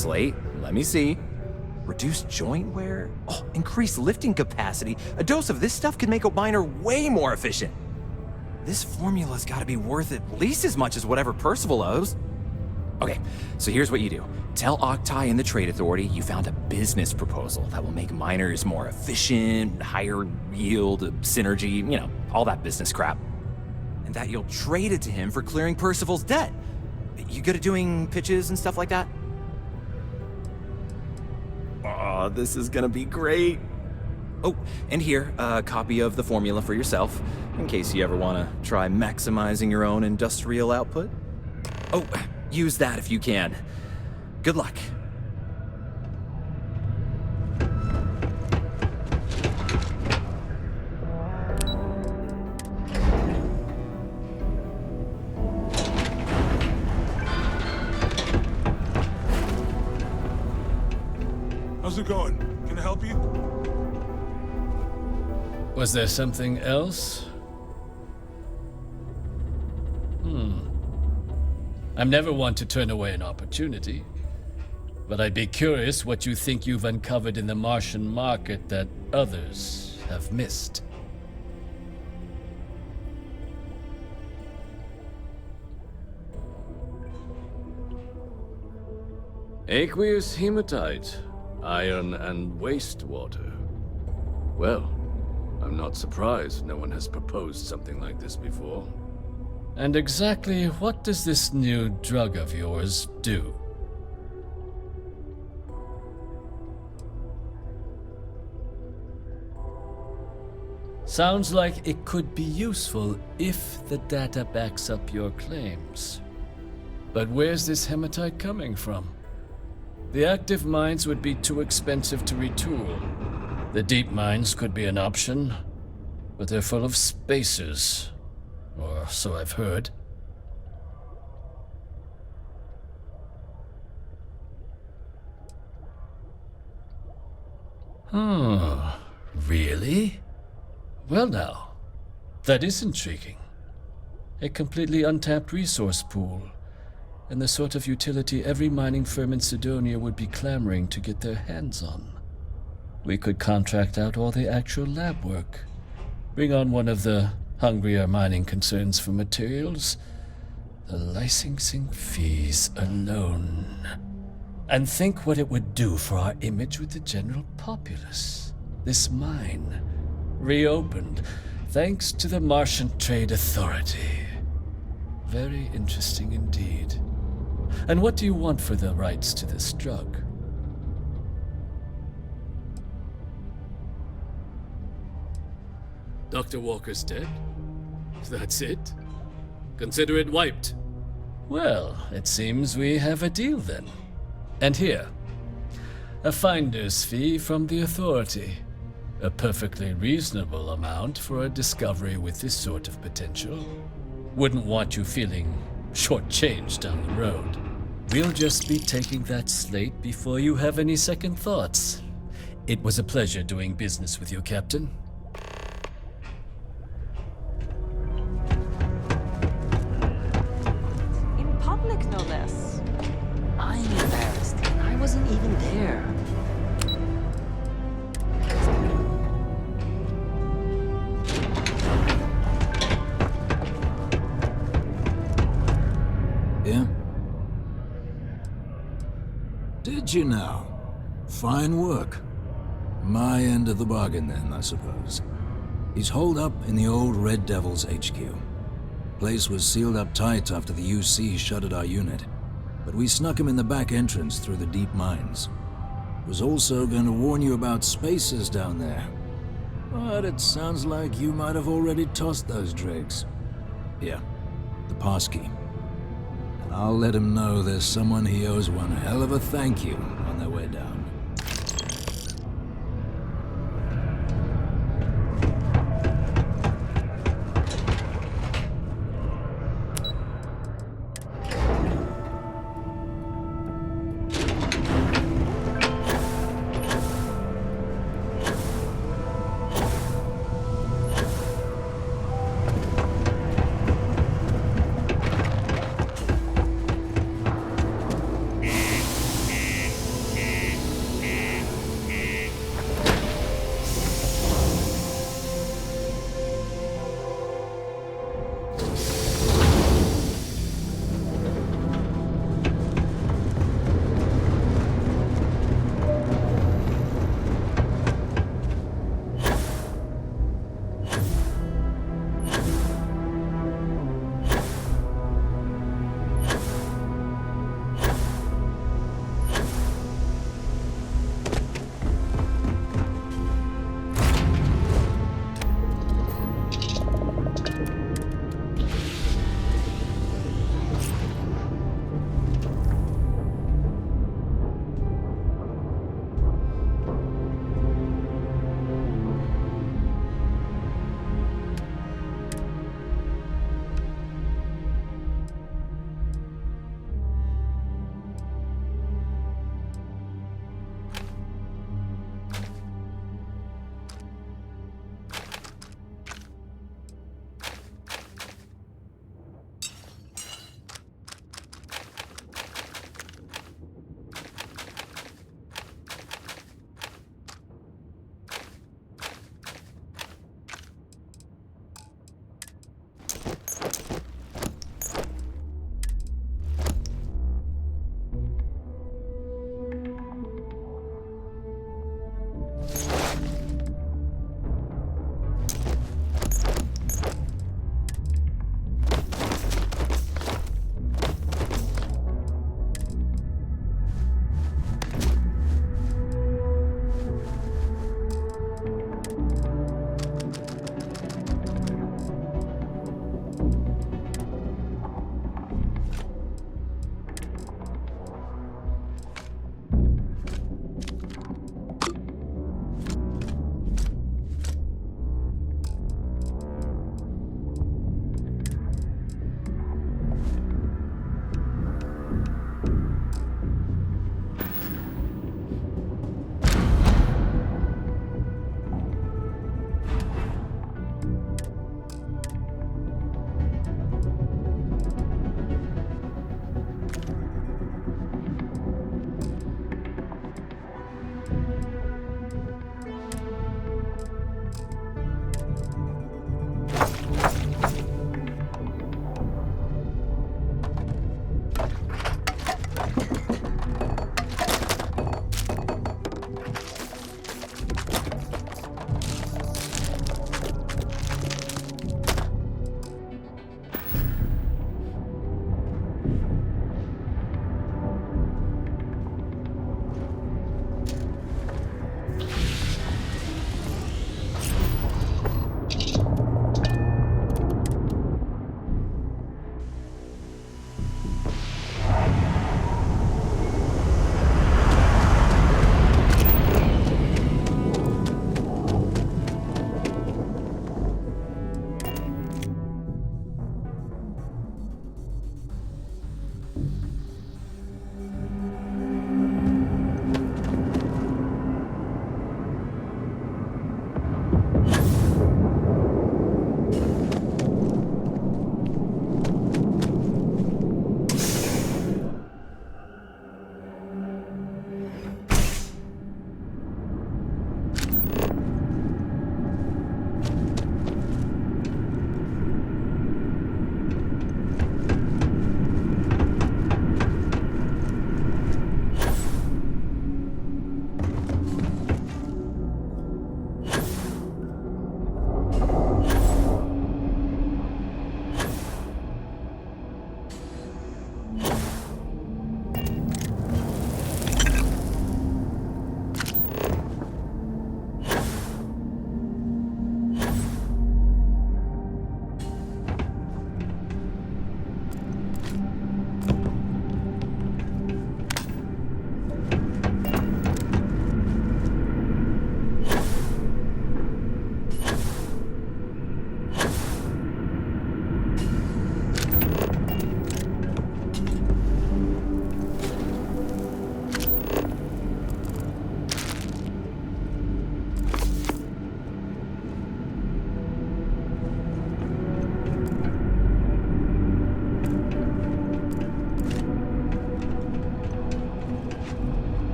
slate. Let me see. Reduced joint wear? Oh, increased lifting capacity. A dose of this stuff could make a miner way more efficient. This formula's gotta be worth at least as much as whatever Percival owes. Okay, so here's what you do. Tell Octai and the Trade Authority you found a business proposal that will make miners more efficient, higher yield, synergy, all that business crap. And that you'll trade it to him for clearing Percival's debt. You good at doing pitches and stuff like that? Oh, this is gonna be great. Oh, and here, a copy of the formula for yourself, in case you ever want to try maximizing your own industrial output. Oh, use that if you can. Good luck. How's it going? Can I help you? Was there something else? I'm never one to turn away an opportunity, but I'd be curious what you think you've uncovered in the Martian market that others have missed. Aqueous hematite, iron and wastewater. Well, I'm not surprised no one has proposed something like this before. And exactly what does this new drug of yours do? Sounds like it could be useful if the data backs up your claims. But where's this hematite coming from? The active mines would be too expensive to retool. The deep mines could be an option, but they're full of spacers. Or so I've heard. Really? Well now, that is intriguing. A completely untapped resource pool, and the sort of utility every mining firm in Sidonia would be clamoring to get their hands on. We could contract out all the actual lab work, bring on one of the hungrier mining concerns for materials, the licensing fees alone. And think what it would do for our image with the general populace. This mine, reopened thanks to the Martian Trade Authority. Very interesting indeed. And what do you want for the rights to this drug? Dr. Walker's dead? That's it? Consider it wiped. Well, it seems we have a deal then. And here, a finder's fee from the Authority. A perfectly reasonable amount for a discovery with this sort of potential. Wouldn't want you feeling shortchanged down the road. We'll just be taking that slate before you have any second thoughts. It was a pleasure doing business with you, Captain. In public, no less. I'm embarrassed. I wasn't even there. Yeah? Did you now? Fine work. My end of the bargain then, I suppose. He's holed up in the old Red Devil's HQ. Place was sealed up tight after the UC shuttered our unit, but we snuck him in the back entrance through the deep mines. Was also going to warn you about spacers down there. But it sounds like you might have already tossed those dregs. Here, the passkey. And I'll let him know there's someone he owes one hell of a thank you on their way down.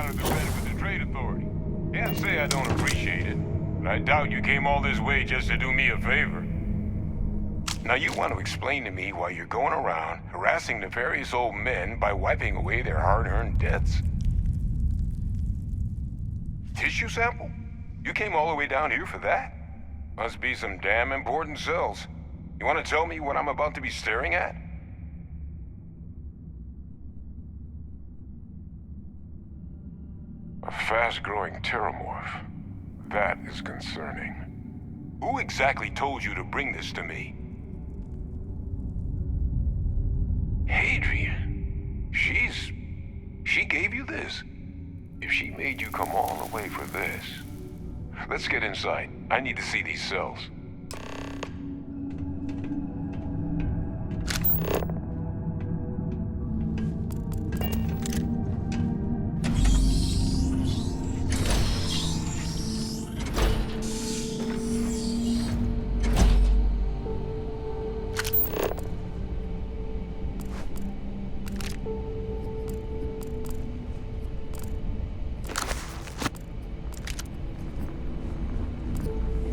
out of the Benefit to Trade Authority. Can't say I don't appreciate it, but I doubt you came all this way just to do me a favor. Now you want to explain to me why you're going around harassing nefarious old men by wiping away their hard-earned debts? Tissue sample? You came all the way down here for that? Must be some damn important cells. You want to tell me what I'm about to be staring at? A fast-growing terramorph. That is concerning. Who exactly told you to bring this to me? Hadrian. She gave you this? If she made you come all the way for this... Let's get inside. I need to see these cells.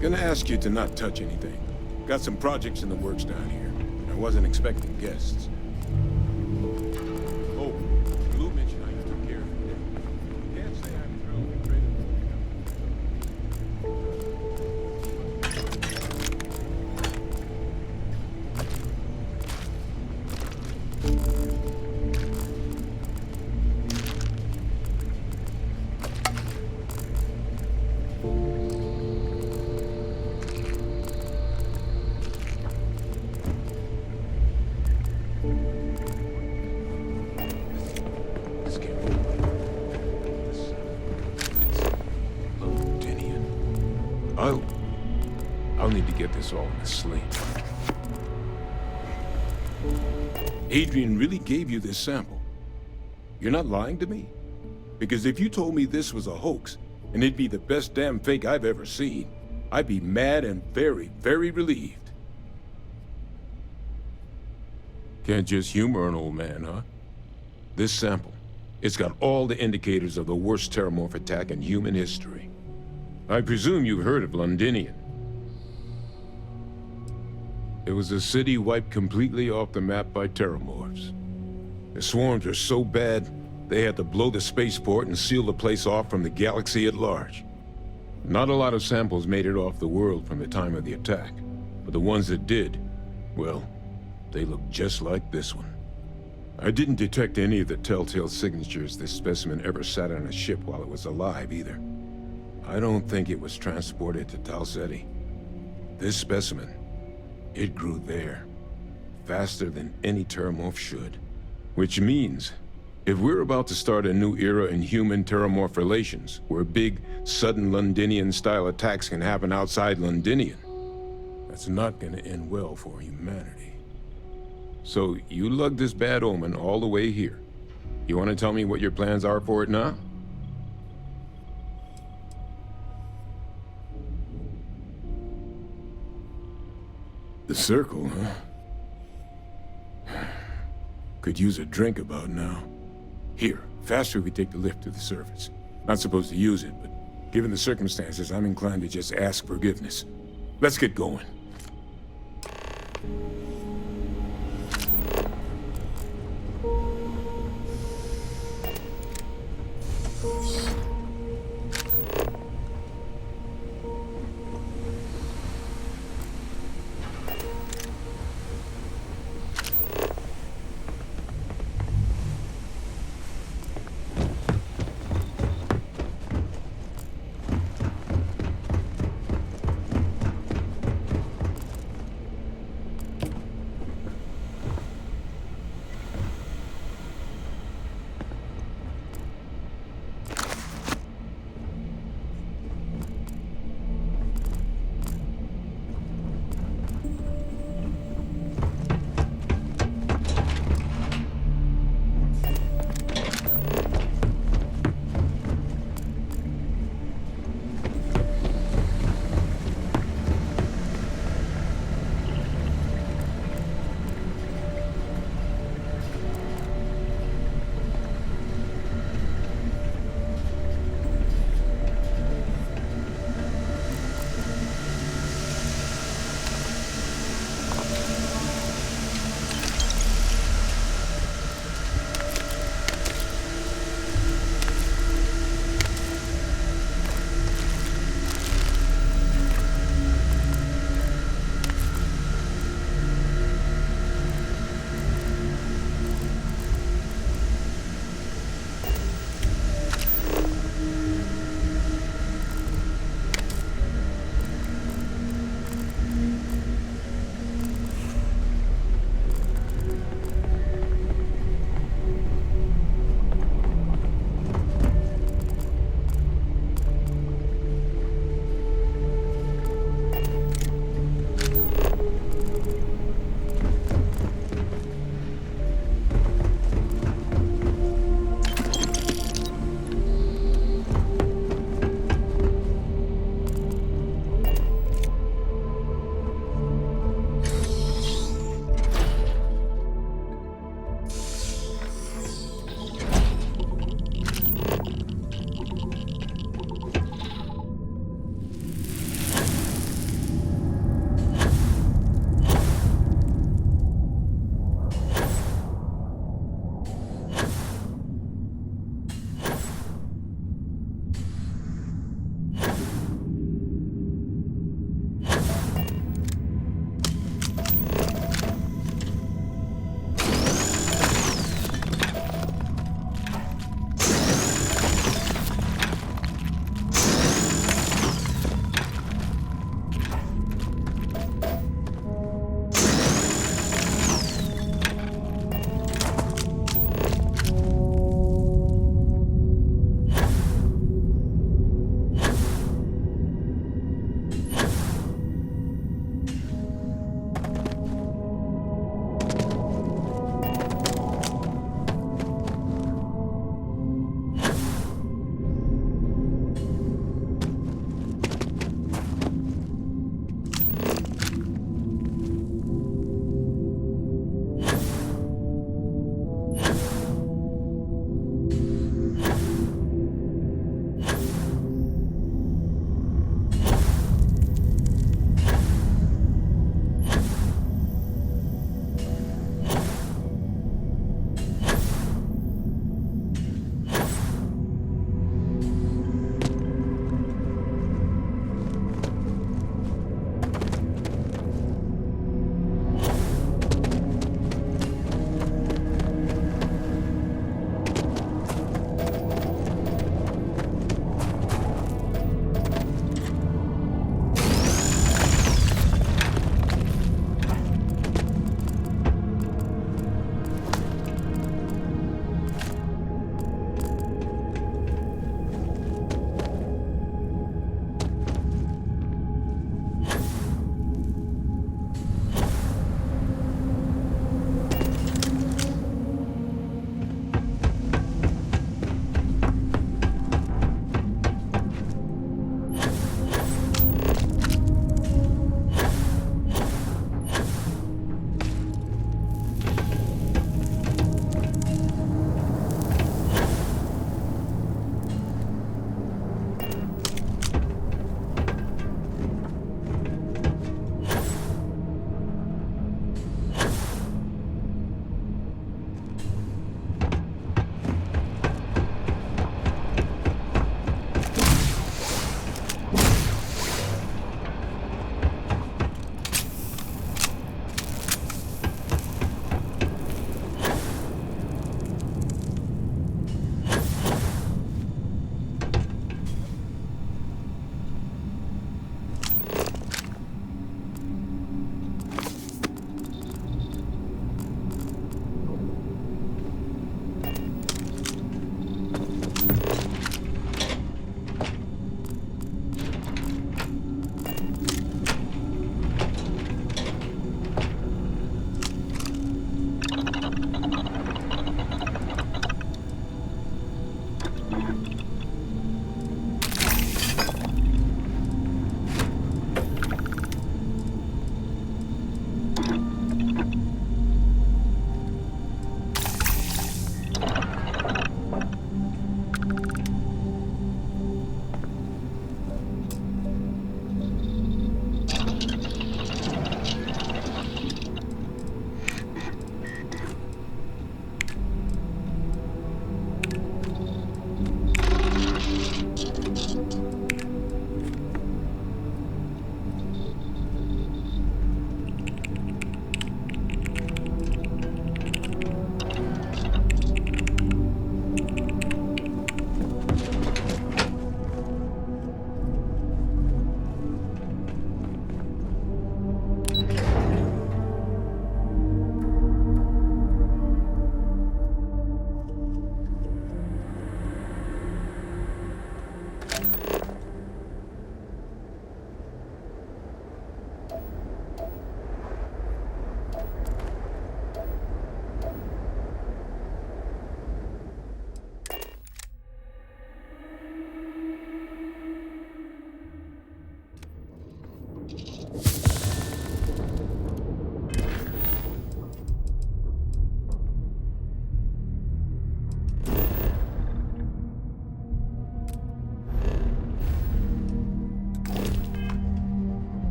Gonna ask you to not touch anything. Got some projects in the works down here. I wasn't expecting guests. Oh, Blue mentioned how you took care of it. Can't say I'm thrilled we traded. This can't be right. It's Londinian. I'll need to get this all in a sling. Adrian really gave you this sample. You're not lying to me? Because if you told me this was a hoax, and it'd be the best damn fake I've ever seen, I'd be mad and very, very relieved. Can't just humor an old man, huh? This sample, it's got all the indicators of the worst terramorph attack in human history. I presume you've heard of Londinian. It was a city wiped completely off the map by terramorphs. The swarms were so bad, they had to blow the spaceport and seal the place off from the galaxy at large. Not a lot of samples made it off the world from the time of the attack, but the ones that did, well, they look just like this one. I didn't detect any of the telltale signatures this specimen ever sat on a ship while it was alive, either. I don't think it was transported to Tal Ceti. This specimen, it grew there, faster than any terramorph should. Which means, if we're about to start a new era in human-terramorph relations, where big, sudden Londinian-style attacks can happen outside Londinian, that's not gonna end well for humanity. So, you lugged this bad omen all the way here. You want to tell me what your plans are for it now? The circle, huh? Could use a drink about now. Here, faster we take the lift to the surface. Not supposed to use it, but given the circumstances, I'm inclined to just ask forgiveness. Let's get going.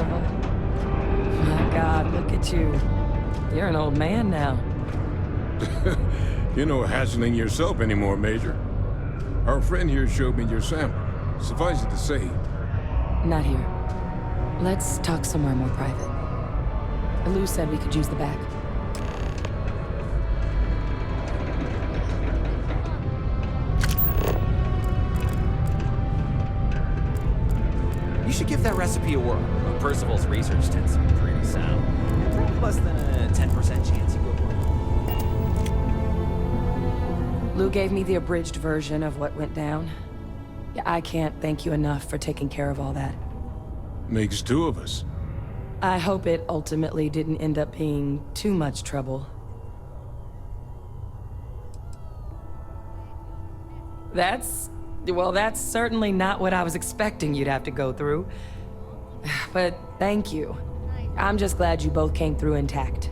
Percival. My God, look at you. You're an old man now. You're no hassling yourself anymore, Major. Our friend here showed me your sample. Suffice it to say, Not here. Let's talk somewhere more private. Lou said we could use the back. You should give that recipe a whirl. Percival's research tends to be pretty sound. Probably less than a 10% chance you go wrong. Lou gave me the abridged version of what went down. Yeah, I can't thank you enough for taking care of all that. makes two of us. I hope it ultimately didn't end up being too much trouble. Well, that's certainly not what I was expecting you'd have to go through. But thank you. I'm just glad you both came through intact.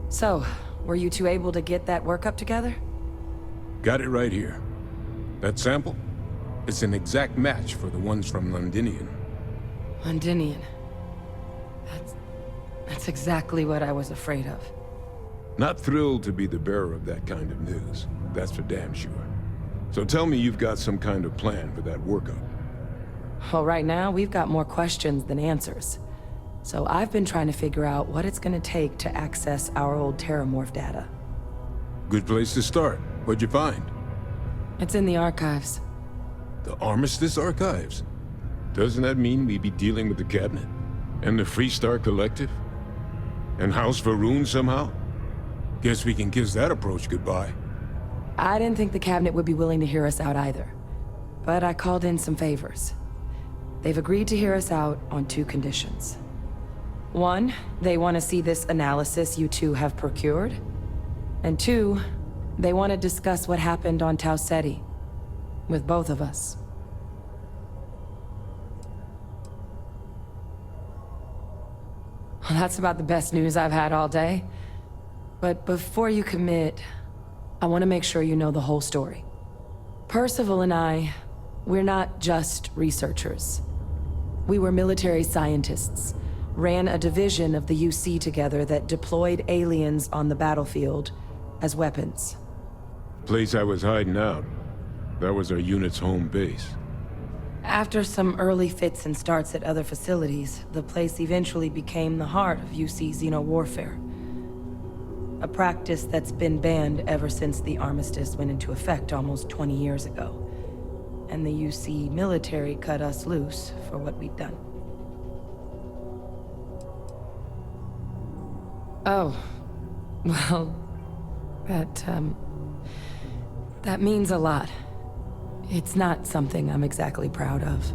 So, were you two able to get that workup together? Got it right here. That sample? It's an exact match for the ones from Londinian. Londinian. That's exactly what I was afraid of. Not thrilled to be the bearer of that kind of news. That's for damn sure. So tell me you've got some kind of plan for that workup. Well, right now, we've got more questions than answers. So I've been trying to figure out what it's gonna take to access our old Terramorph data. Good place to start. What'd you find? It's in the archives. The Armistice Archives? Doesn't that mean we'd be dealing with the Cabinet? And the Freestar Collective? And House Varun somehow? Guess we can kiss that approach goodbye. I didn't think the cabinet would be willing to hear us out either. But I called in some favors. They've agreed to hear us out on two conditions. One, they want to see this analysis you two have procured. And two, they want to discuss what happened on Tau Ceti. With both of us. Well, that's about the best news I've had all day. But before you commit, I want to make sure you know the whole story. Percival and I, we're not just researchers. We were military scientists, ran a division of the UC together that deployed aliens on the battlefield as weapons. Place I was hiding out. That was our unit's home base. After some early fits and starts at other facilities, the place eventually became the heart of UC xeno-warfare. A practice that's been banned ever since the armistice went into effect almost 20 years ago. And the UC military cut us loose for what we'd done. Oh, well, that means a lot. It's not something I'm exactly proud of.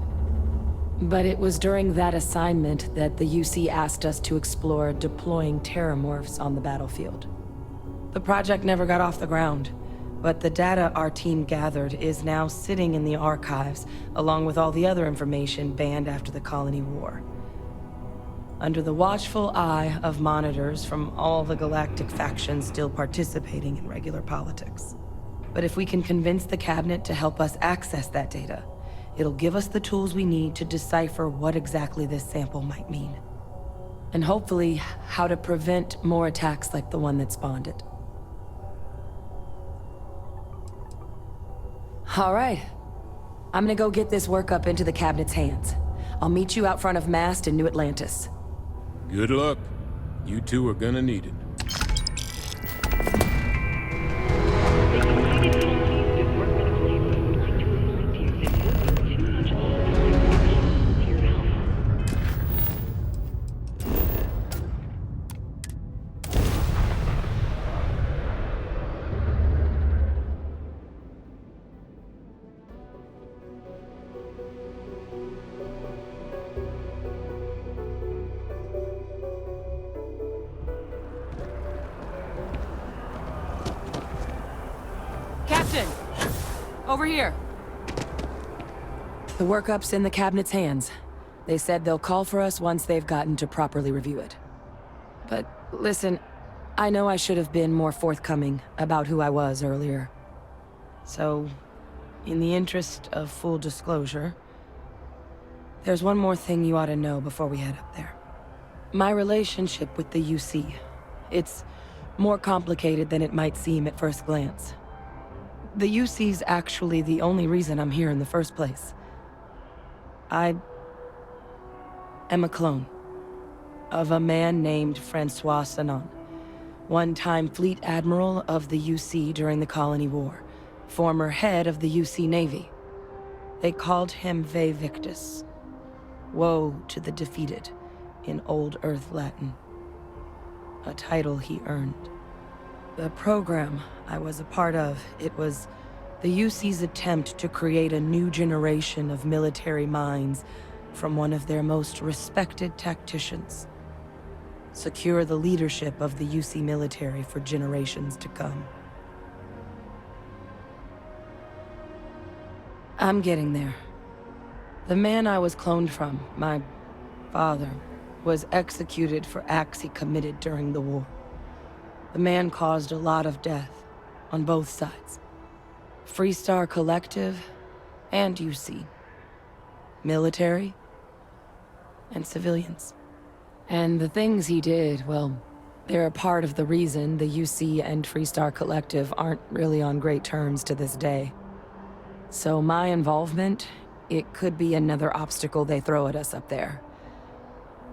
But it was during that assignment that the UC asked us to explore deploying Terramorphs on the battlefield. The project never got off the ground, but the data our team gathered is now sitting in the archives, along with all the other information banned after the Colony War. Under the watchful eye of monitors from all the galactic factions still participating in regular politics. But if we can convince the Cabinet to help us access that data, it'll give us the tools we need to decipher what exactly this sample might mean. And hopefully, how to prevent more attacks like the one that spawned it. All right. I'm gonna go get this workup into the Cabinet's hands. I'll meet you out front of Mast in New Atlantis. Good luck. You two are gonna need it. Captain! Over here. The workup's in the Cabinet's hands. They said they'll call for us once they've gotten to properly review it. But listen, I know I should have been more forthcoming about who I was earlier. So, in the interest of full disclosure, There's one more thing you ought to know before we head up there. My relationship with the UC. It's more complicated than it might seem at first glance. The UC's actually the only reason I'm here in the first place. I am a clone of a man named Francois Sanon, one-time fleet admiral of the UC during the Colony War, former head of the UC Navy. They called him Ve Victus. Woe to the defeated, in Old Earth Latin. A title he earned. The program I was a part of, it was the UC's attempt to create a new generation of military minds from one of their most respected tacticians. Secure the leadership of the UC military for generations to come. I'm getting there. The man I was cloned from, my father, was executed for acts he committed during the war. The man caused a lot of death, on both sides. Freestar Collective and UC. Military and civilians. And the things he did, well, they're a part of the reason the UC and Freestar Collective aren't really on great terms to this day. So my involvement, it could be another obstacle they throw at us up there.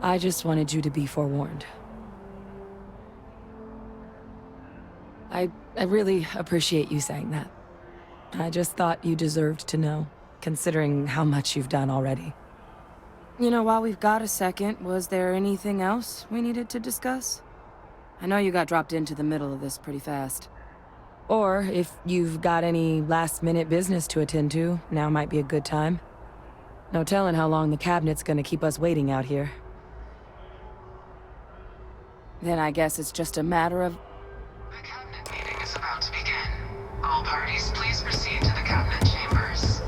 I just wanted you to be forewarned. I really appreciate you saying that. I just thought you deserved to know, considering how much you've done already. You know, while we've got a second, was there anything else we needed to discuss? I know you got dropped into the middle of this pretty fast. Or, if you've got any last-minute business to attend to, now might be a good time. No telling how long the cabinet's gonna keep us waiting out here. Then I guess it's just a matter of... The cabinet meeting is about to begin. All parties, please proceed to the cabinet chambers.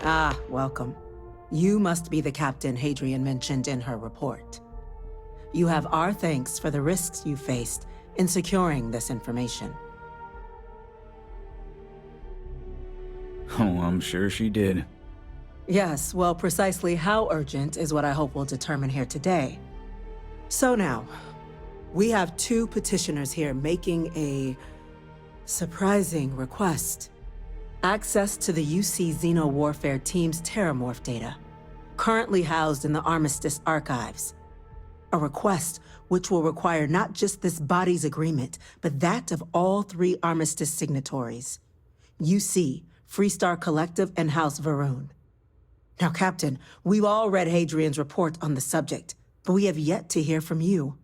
Ah, welcome. You must be the Captain Hadrian mentioned in her report. You have our thanks for the risks you faced in securing this information. Oh, I'm sure she did. Yes, well, precisely how urgent is what I hope we'll determine here today. So now, we have two petitioners here making a surprising request. Access to the UC Xeno Warfare Team's Terramorph data, currently housed in the Armistice archives. A request which will require not just this body's agreement, but that of all three Armistice signatories. UC, Freestar Collective, and House Varun. Now, Captain, we've all read Hadrian's report on the subject, but we have yet to hear from you.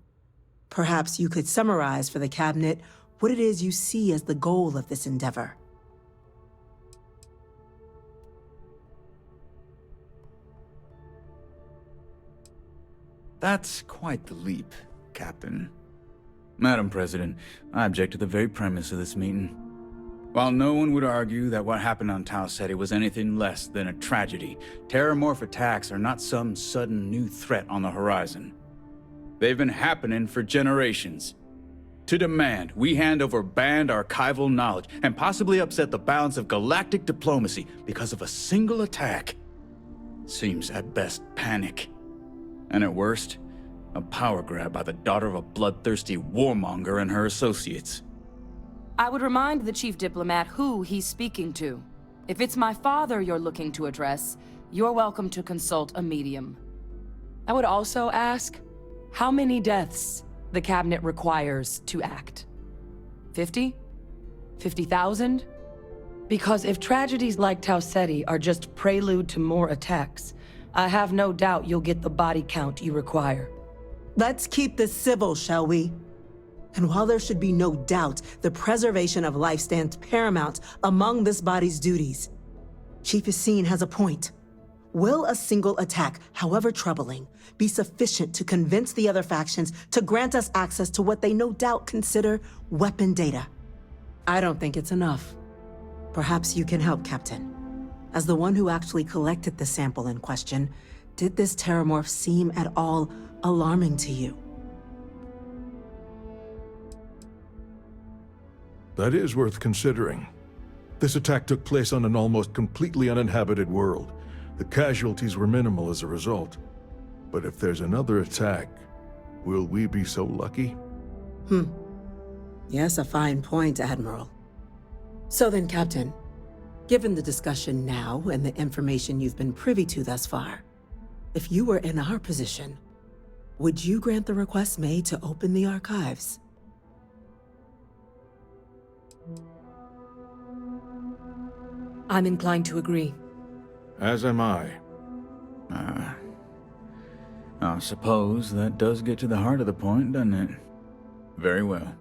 Perhaps you could summarize for the Cabinet what it is you see as the goal of this endeavor. That's quite the leap, Captain. Madam President, I object to the very premise of this meeting. While no one would argue that what happened on Tau Ceti was anything less than a tragedy, Terramorph attacks are not some sudden new threat on the horizon. They've been happening for generations. To demand we hand over banned archival knowledge and possibly upset the balance of galactic diplomacy because of a single attack seems at best panic. And at worst, a power grab by the daughter of a bloodthirsty warmonger and her associates. I would remind the chief diplomat who he's speaking to. If it's my father you're looking to address, you're welcome to consult a medium. I would also ask how many deaths the cabinet requires to act. 50? 50,000? Because if tragedies like Tau Ceti are just prelude to more attacks, I have no doubt you'll get the body count you require. Let's keep this civil, shall we? And while there should be no doubt the preservation of life stands paramount among this body's duties, Chief Yassine has a point. Will a single attack, however troubling, be sufficient to convince the other factions to grant us access to what they no doubt consider weapon data? I don't think it's enough. Perhaps you can help, Captain. As the one who actually collected the sample in question, did this terramorph seem at all alarming to you? That is worth considering. This attack took place on an almost completely uninhabited world. The casualties were minimal as a result. But if there's another attack, will we be so lucky? Yes, a fine point, Admiral. So then, Captain, given the discussion now and the information you've been privy to thus far, if you were in our position, would you grant the request made to open the archives? I'm inclined to agree. As am I. I suppose that does get to the heart of the point, doesn't it? Very well.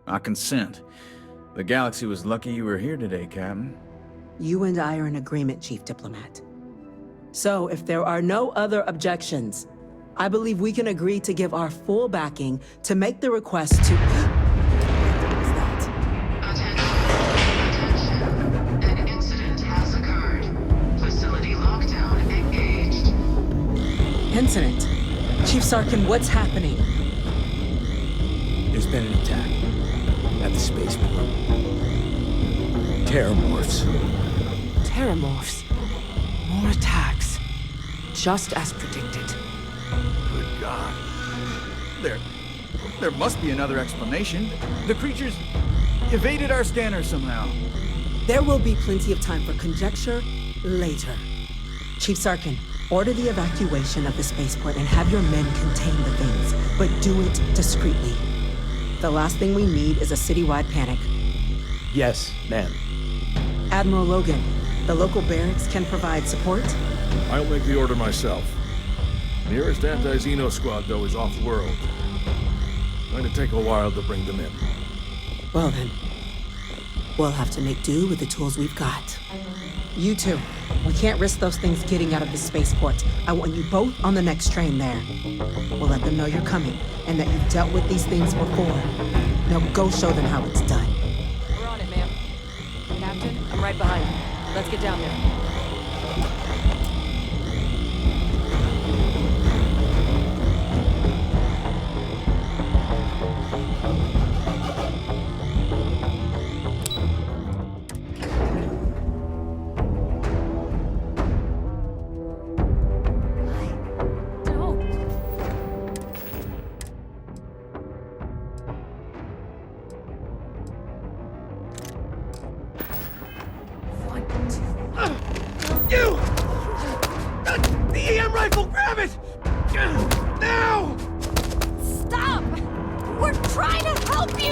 I consent. The galaxy was lucky you were here today, Captain. You and I are in agreement, Chief Diplomat. So, if there are no other objections, I believe we can agree to give our full backing to make the request to... What was that? Attention. An incident has occurred. Facility lockdown engaged. Incident? Chief Sarkin, what's happening? There's been an attack at the spaceport. Terramorphs. Terramorphs. More attacks. Just as predicted. Good God. There must be another explanation. The creatures evaded our scanner somehow. There will be plenty of time for conjecture later. Chief Sarkin, order the evacuation of the spaceport and have your men contain the things, but do it discreetly. The last thing we need is a citywide panic. Yes, ma'am. Admiral Logan, the local barracks can provide support? I'll make the order myself. Nearest anti-Xeno squad, though, is off-world. Going to take a while to bring them in. Well then, we'll have to make do with the tools we've got. You two, we can't risk those things getting out of the spaceport. I want you both on the next train there. We'll let them know you're coming, and that you've dealt with these things before. Now go show them how it's done. We're on it, ma'am. Captain, I'm right behind you. Let's get down there.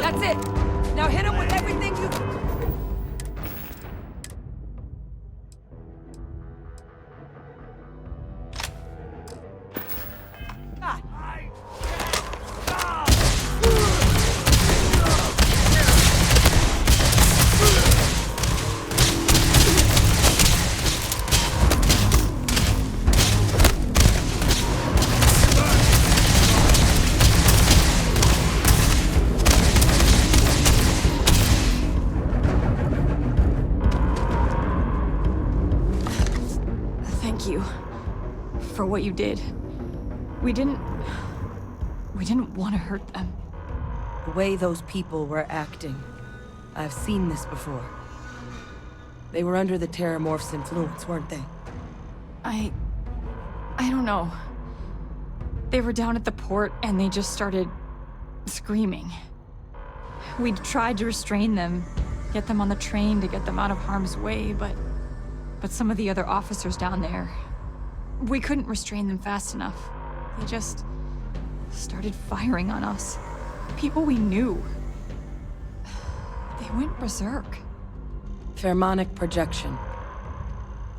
That's it! Now hit him with everything you... for what you did. We didn't want to hurt them. The way those people were acting. I've seen this before. They were under the Terramorph's influence, weren't they? I don't know. They were down at the port and they just started screaming. We'd tried to restrain them, get them on the train to get them out of harm's way, but some of the other officers down there, we couldn't restrain them fast enough. They just started firing on us. People we knew. They went berserk. Pheromonic projection.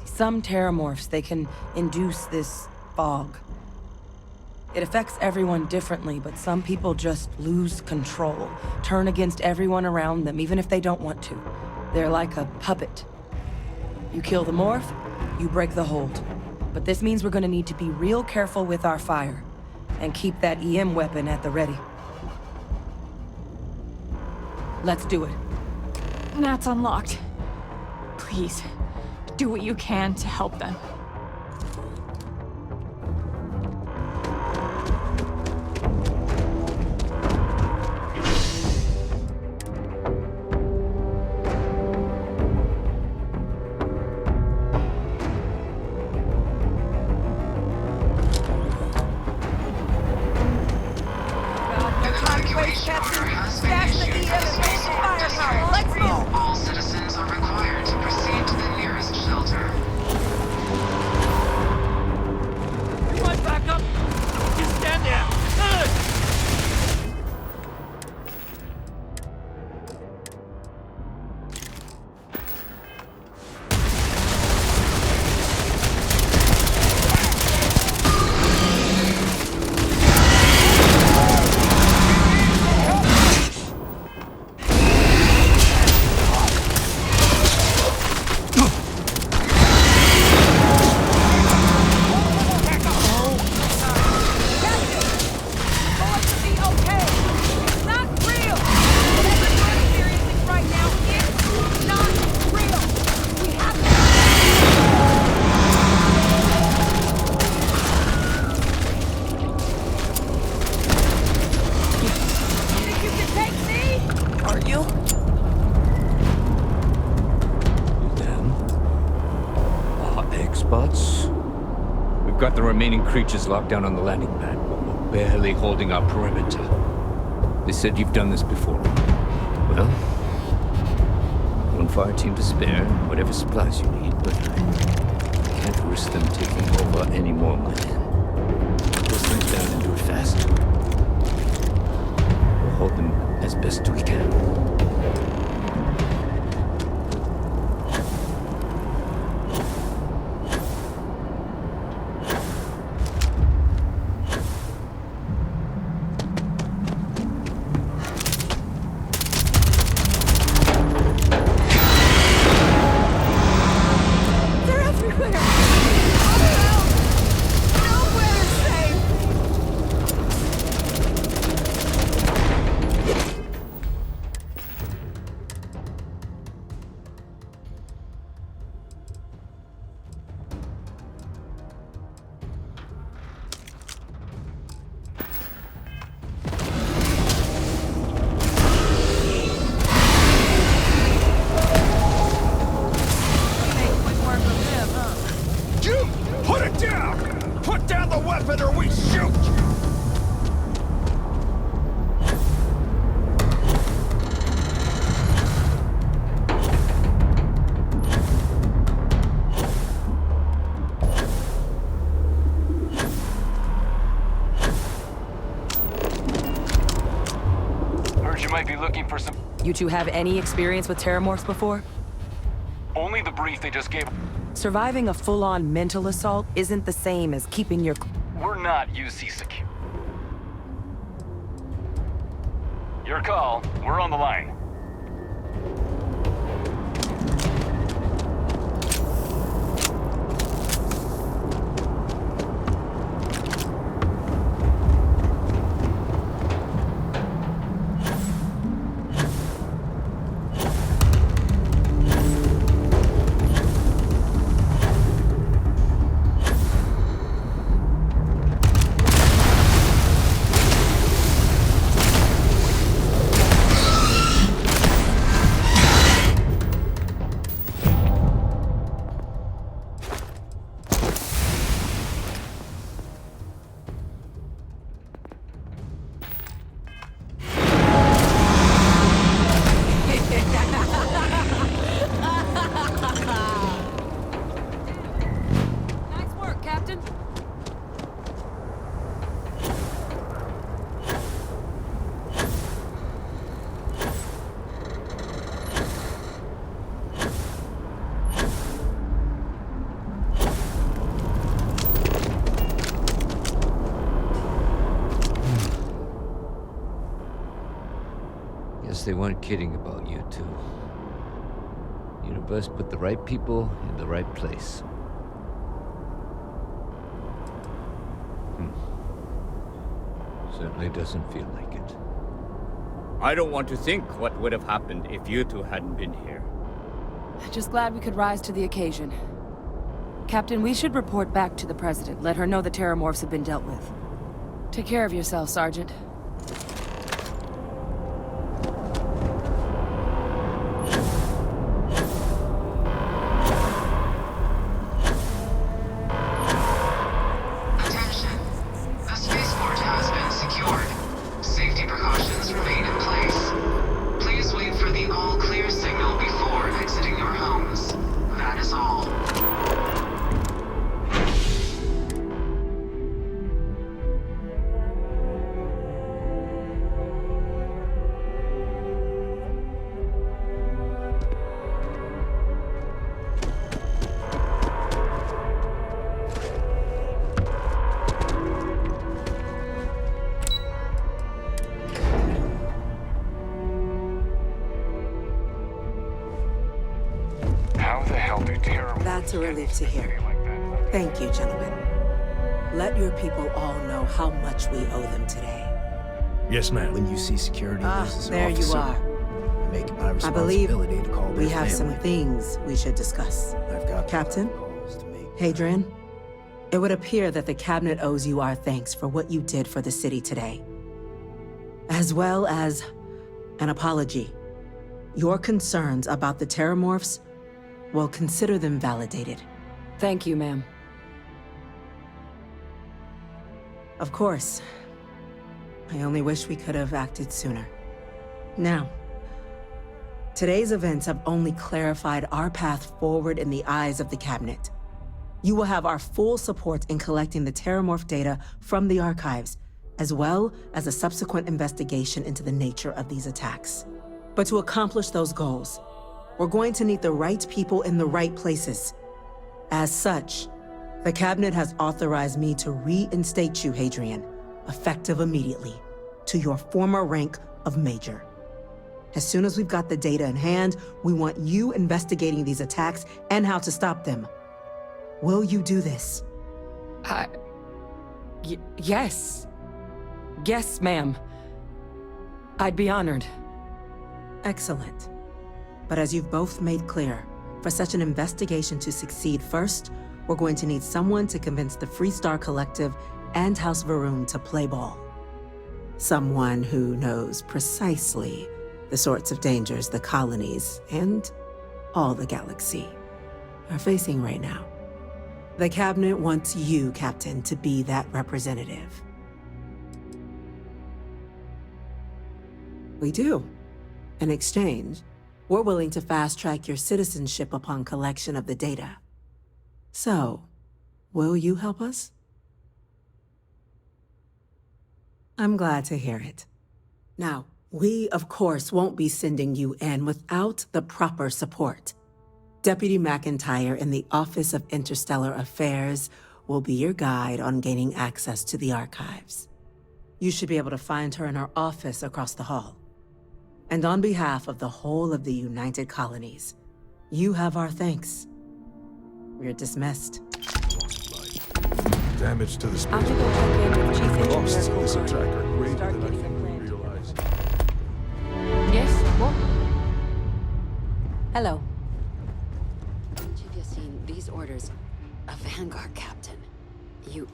Some Terramorphs, they can induce this fog. It affects everyone differently, but some people just lose control, turn against everyone around them, even if they don't want to. They're like a puppet. You kill the morph, you break the hold. But this means we're gonna need to be real careful with our fire, and keep that EM weapon at the ready. Let's do it. Nat's unlocked. Please, do what you can to help them. Evacuation order has been issued for the spaceport district. All citizens are required to proceed to the nearest shelter. Back up! Just stand there! We've got the remaining creatures locked down on the landing pad, but we're barely holding our perimeter. They said you've done this before. Well, one fire team to spare, whatever supplies you need, but I can't risk them taking over any more of my men. Put those things down and do it fast. We'll hold them as best we can. You two have any experience with Terramorphs before? Only the brief they just gave. Surviving a full-on mental assault isn't the same as keeping your... We're not UC secure. Your call. We're on the line. They weren't kidding about you two. Universe put the right people in the right place. Certainly doesn't feel like it. I don't want to think what would have happened if you two hadn't been here. Just glad we could rise to the occasion. Captain, we should report back to the President. Let her know the Terramorphs have been dealt with. Take care of yourself, Sergeant. Attention. The spaceport has been secured. Safety precautions remain in place. Please wait for the all-clear signal before exiting your homes. That is all. How the hell did Terramorphs That's a get relief to hear. like that? Thank you, gentlemen. Let your people all know how much we owe them today. Yes, ma'am. When you see security loses an There you officer, are. I make it my I believe responsibility to call we their have some family. things we should discuss. I've got Captain? calls to make. Hadrian, it would appear that the Cabinet owes you our thanks for what you did for the city today, as well as an apology. Your concerns about the Terramorphs, well, consider them validated. Thank you, ma'am. Of course. I only wish we could have acted sooner. Now, today's events have only clarified our path forward in the eyes of the Cabinet. You will have our full support in collecting the Terramorph data from the archives, as well as a subsequent investigation into the nature of these attacks. But to accomplish those goals, we're going to need the right people in the right places. As such, the Cabinet has authorized me to reinstate you, Hadrian, effective immediately, to your former rank of Major. As soon as we've got the data in hand, we want you investigating these attacks and how to stop them. Will you do this? Yes. Yes, ma'am. I'd be honored. Excellent. But as you've both made clear, for such an investigation to succeed first, we're going to need someone to convince the Freestar Collective and House Varun to play ball. Someone who knows precisely the sorts of dangers the colonies and all the galaxy are facing right now. The Cabinet wants you, Captain, to be that representative. We do. In exchange, we're willing to fast-track your citizenship upon collection of the data. So, will you help us? I'm glad to hear it. Now, we, of course, won't be sending you in without the proper support. Deputy McIntyre in the Office of Interstellar Affairs will be your guide on gaining access to the archives. You should be able to find her in her office across the hall. And on behalf of the whole of the United Colonies, you have our thanks. We're dismissed. Damage to the space. I'm gonna go check in with Chief The Engineer costs of this Cooper. attack are greater Start than I getting think a we plan realize. Yes, what? Hello. Chief Yassine, these orders. A Vanguard captain. You...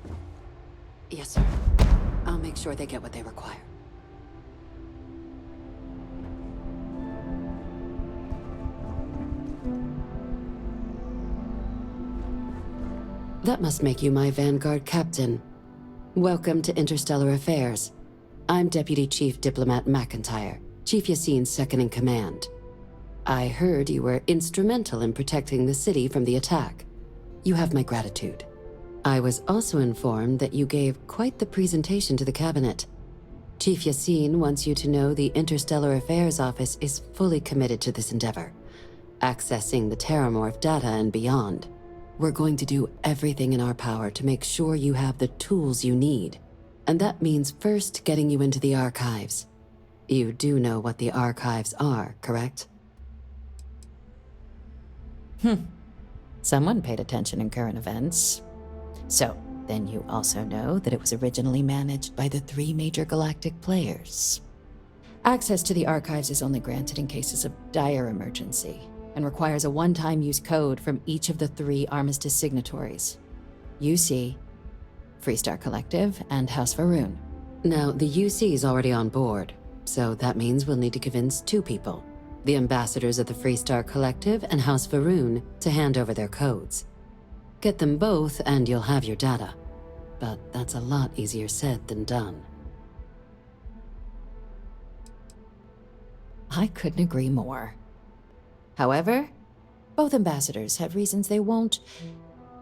Yes, sir. I'll make sure they get what they require. That must make you my Vanguard captain. Welcome to Interstellar Affairs. I'm Deputy Chief Diplomat McIntyre, Chief Yassine's second-in-command. I heard you were instrumental in protecting the city from the attack. You have my gratitude. I was also informed that you gave quite the presentation to the Cabinet. Chief Yassine wants you to know the Interstellar Affairs Office is fully committed to this endeavor, accessing the Terramorph data and beyond. We're going to do everything in our power to make sure you have the tools you need. And that means first getting you into the archives. You do know what the archives are, correct? Someone paid attention in current events. So, then you also know that it was originally managed by the 3 major galactic players. Access to the archives is only granted in cases of dire emergency. and requires a one-time use code from each of the 3 Armistice signatories. UC, Freestar Collective, and House Varun. Now, the UC is already on board, so that means we'll need to convince 2 people. The ambassadors of the Freestar Collective and House Varun to hand over their codes. Get them both and you'll have your data. But that's a lot easier said than done. I couldn't agree more. However, both ambassadors have reasons they won't,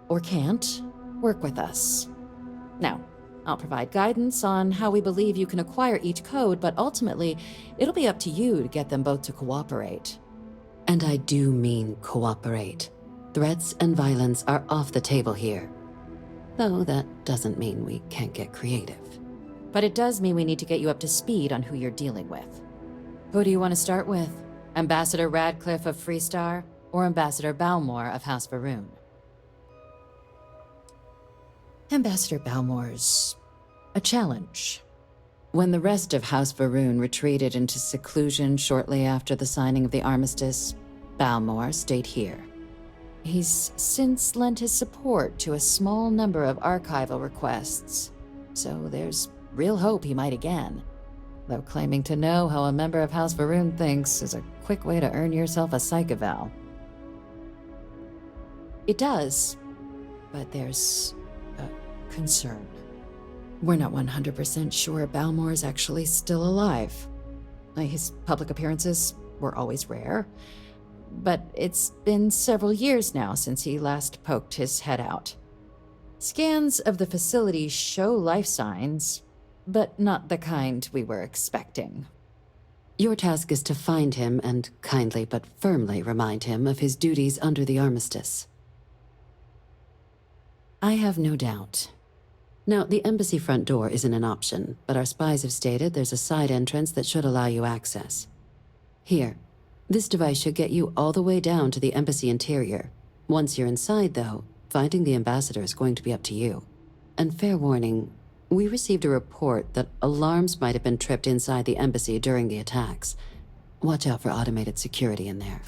or can't, work with us. Now, I'll provide guidance on how we believe you can acquire each code, but ultimately, it'll be up to you to get them both to cooperate. And I do mean cooperate. Threats and violence are off the table here. Though that doesn't mean we can't get creative. But it does mean we need to get you up to speed on who you're dealing with. Who do you want to start with? Ambassador Radcliffe of Freestar, or Ambassador Balmore of House Varun? Ambassador Balmore's a challenge. When the rest of House Varun retreated into seclusion shortly after the signing of the armistice, Balmore stayed here. He's since lent his support to a small number of archival requests, so there's real hope he might again. Though claiming to know how a member of House Varun thinks is a quick way to earn yourself a psych eval. It does, but there's a concern. We're not 100% sure Balmore's actually still alive. His public appearances were always rare, but it's been several years now since he last poked his head out. Scans of the facility show life signs, but not the kind we were expecting. Your task is to find him and kindly but firmly remind him of his duties under the armistice. I have no doubt. Now, the embassy front door isn't an option, but our spies have stated there's a side entrance that should allow you access. Here, this device should get you all the way down to the embassy interior. Once you're inside, though, finding the ambassador is going to be up to you. And fair warning, we received a report that alarms might have been tripped inside the embassy during the attacks. Watch out for automated security in there.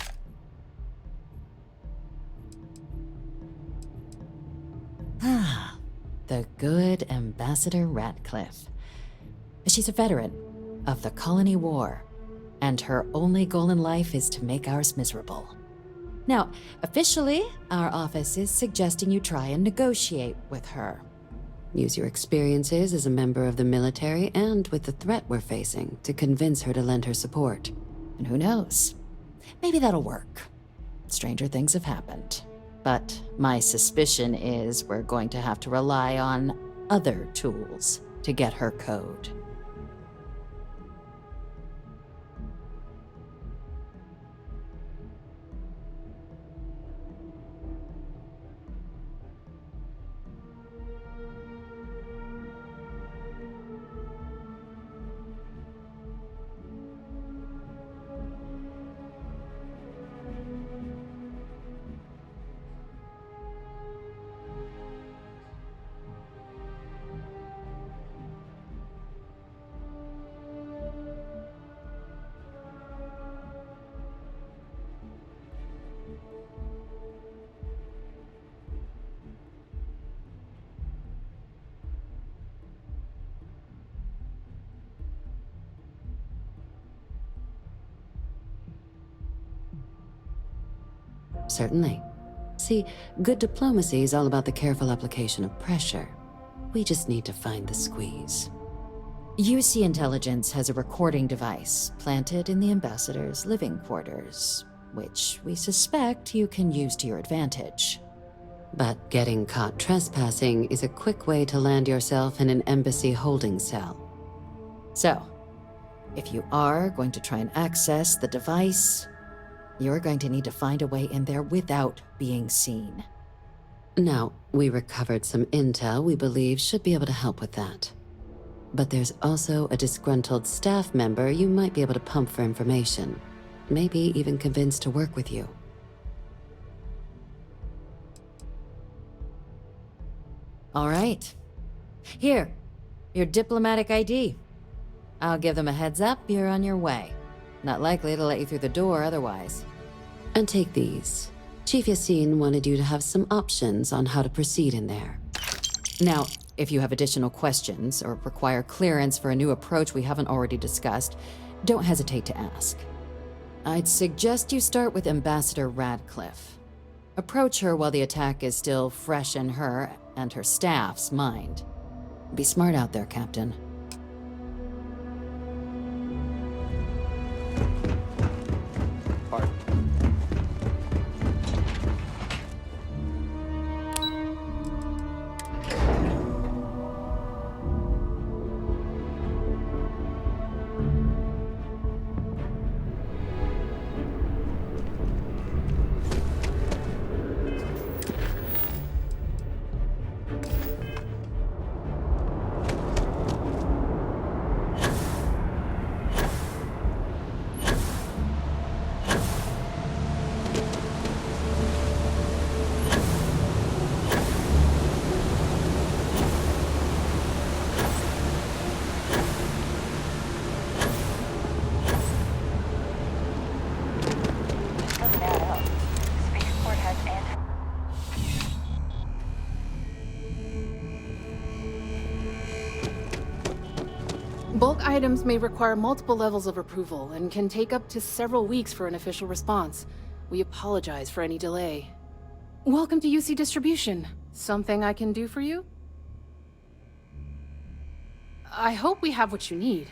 Ah, the good Ambassador Radcliffe. She's a veteran of the Colony War, and her only goal in life is to make ours miserable. Now, officially, our office is suggesting you try and negotiate with her. Use your experiences as a member of the military and with the threat we're facing to convince her to lend her support. And who knows? Maybe that'll work. Stranger things have happened. But my suspicion is we're going to have to rely on other tools to get her code. Certainly. See, good diplomacy is all about the careful application of pressure. We just need to find the squeeze. UC Intelligence has a recording device planted in the ambassador's living quarters, which we suspect you can use to your advantage. But getting caught trespassing is a quick way to land yourself in an embassy holding cell. So, if you are going to try and access the device, you're going to need to find a way in there without being seen. Now, we recovered some intel we believe should be able to help with that. But there's also a disgruntled staff member you might be able to pump for information. Maybe even convince to work with you. All right. Here, your diplomatic ID. I'll give them a heads up you're on your way. Not likely to let you through the door otherwise. And take these. Chief Yassine wanted you to have some options on how to proceed in there. Now, if you have additional questions or require clearance for a new approach we haven't already discussed, don't hesitate to ask. I'd suggest you start with Ambassador Radcliffe. Approach her while the attack is still fresh in her and her staff's mind. Be smart out there, Captain. Bulk items may require multiple levels of approval and can take up to several weeks for an official response. We apologize for any delay. Welcome to UC Distribution. Something I can do for you? I hope we have what you need.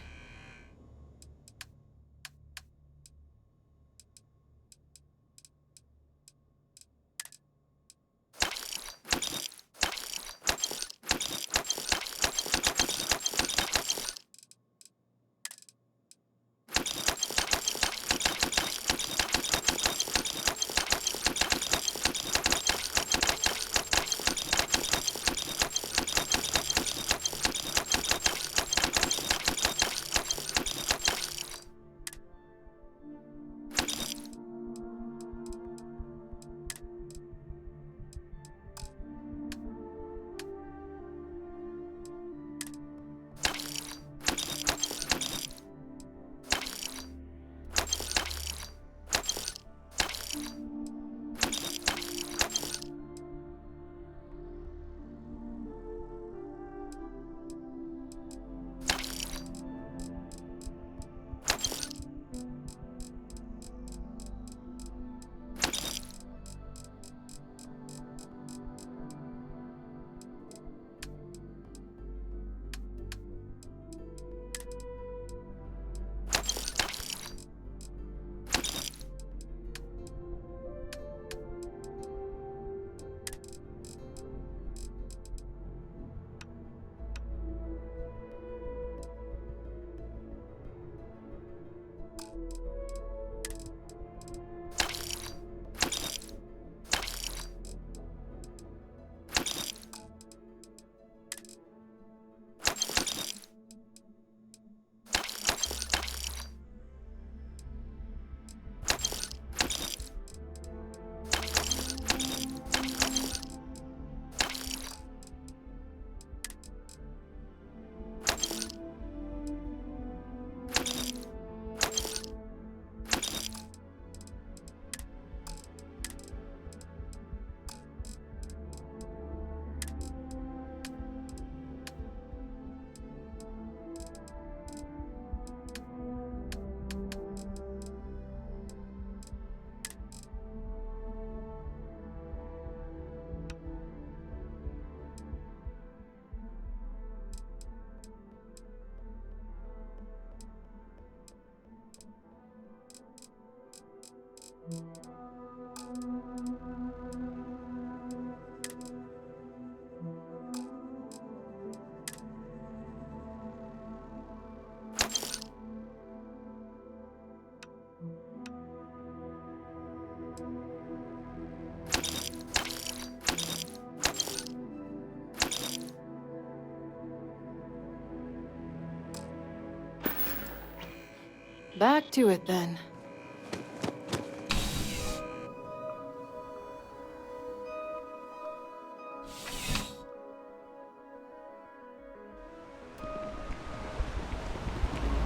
Back to it then.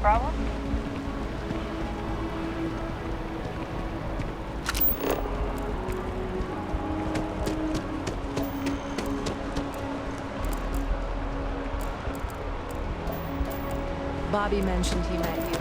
Problem? Bobby mentioned he met you.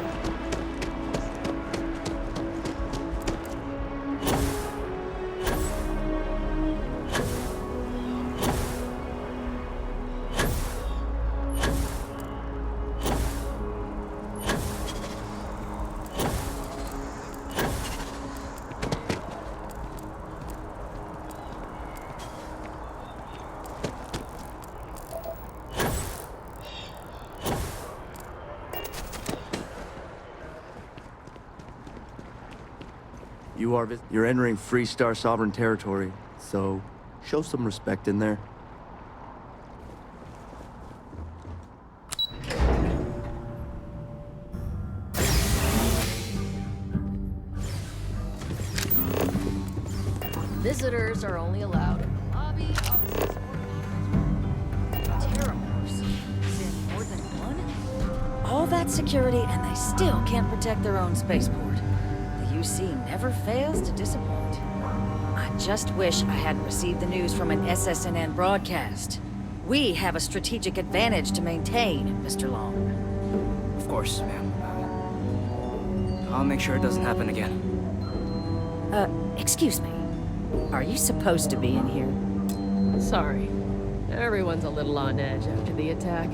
You're entering Freestar sovereign territory, so show some respect in there. Visitors are only allowed in the lobby, offices, or Terramorphs. Been more than one? All that security, and they still can't protect their own spaceport. The UC never fails to disappoint. I just wish I hadn't received the news from an SSNN broadcast. We have a strategic advantage to maintain, Mr. Long. Of course, ma'am. I'll make sure it doesn't happen again. Excuse me. Are you supposed to be in here? Sorry. Everyone's a little on edge after the attack.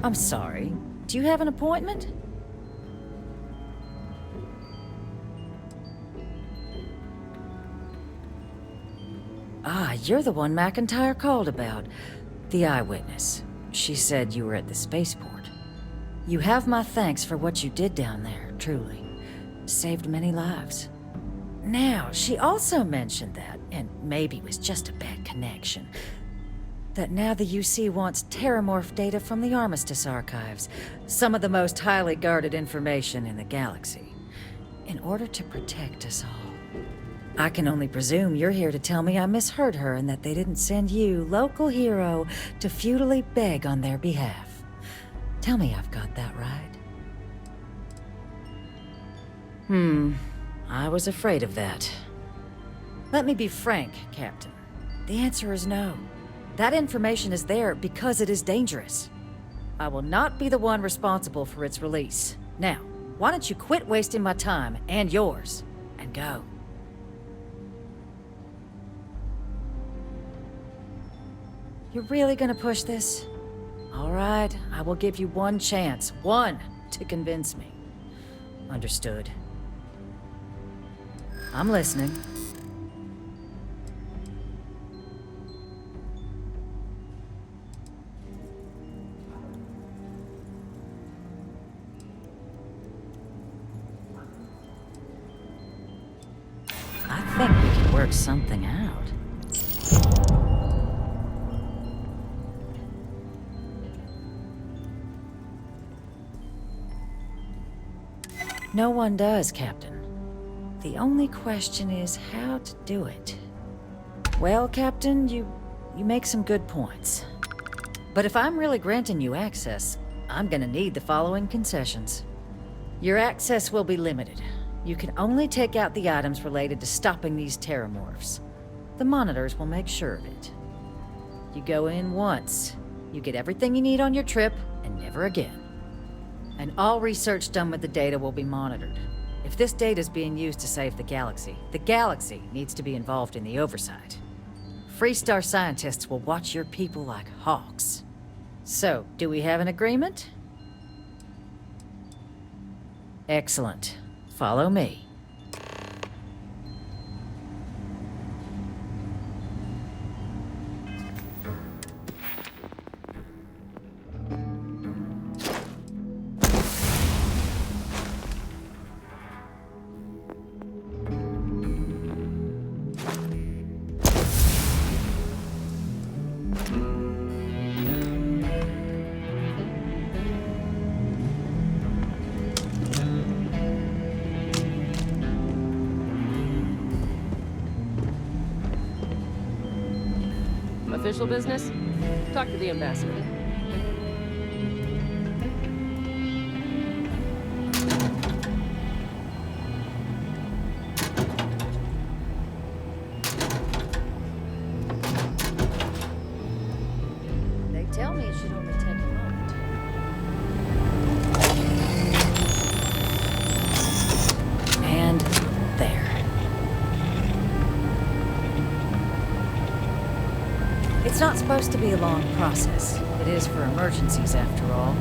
I'm sorry. Do you have an appointment? Ah, you're the one McIntyre called about. The eyewitness. She said you were at the spaceport. You have my thanks for what you did down there, truly. Saved many lives. Now, she also mentioned that, and maybe it was just a bad connection, that now the UC wants Terramorph data from the Armistice archives, some of the most highly guarded information in the galaxy, in order to protect us all. I can only presume you're here to tell me I misheard her and that they didn't send you, local hero, to futilely beg on their behalf. Tell me I've got that right. I was afraid of that. Let me be frank, Captain. The answer is no. That information is there because it is dangerous. I will not be the one responsible for its release. Now, why don't you quit wasting my time and yours, and go? You're really gonna push this? All right, I will give you one chance, one, to convince me. Understood. I'm listening. I think we can work something out. No one does, Captain. The only question is how to do it. Well, Captain, you make some good points. But if I'm really granting you access, I'm gonna need the following concessions. Your access will be limited. You can only take out the items related to stopping these Terramorphs. The monitors will make sure of it. You go in once. You get everything you need on your trip, and never again. And all research done with the data will be monitored. If this data is being used to save the galaxy needs to be involved in the oversight. Freestar scientists will watch your people like hawks. So, do we have an agreement? Excellent. Follow me. Official business? Talk to the ambassador. They tell me it should only take a moment. It's not supposed to be a long process. It is for emergencies, after all.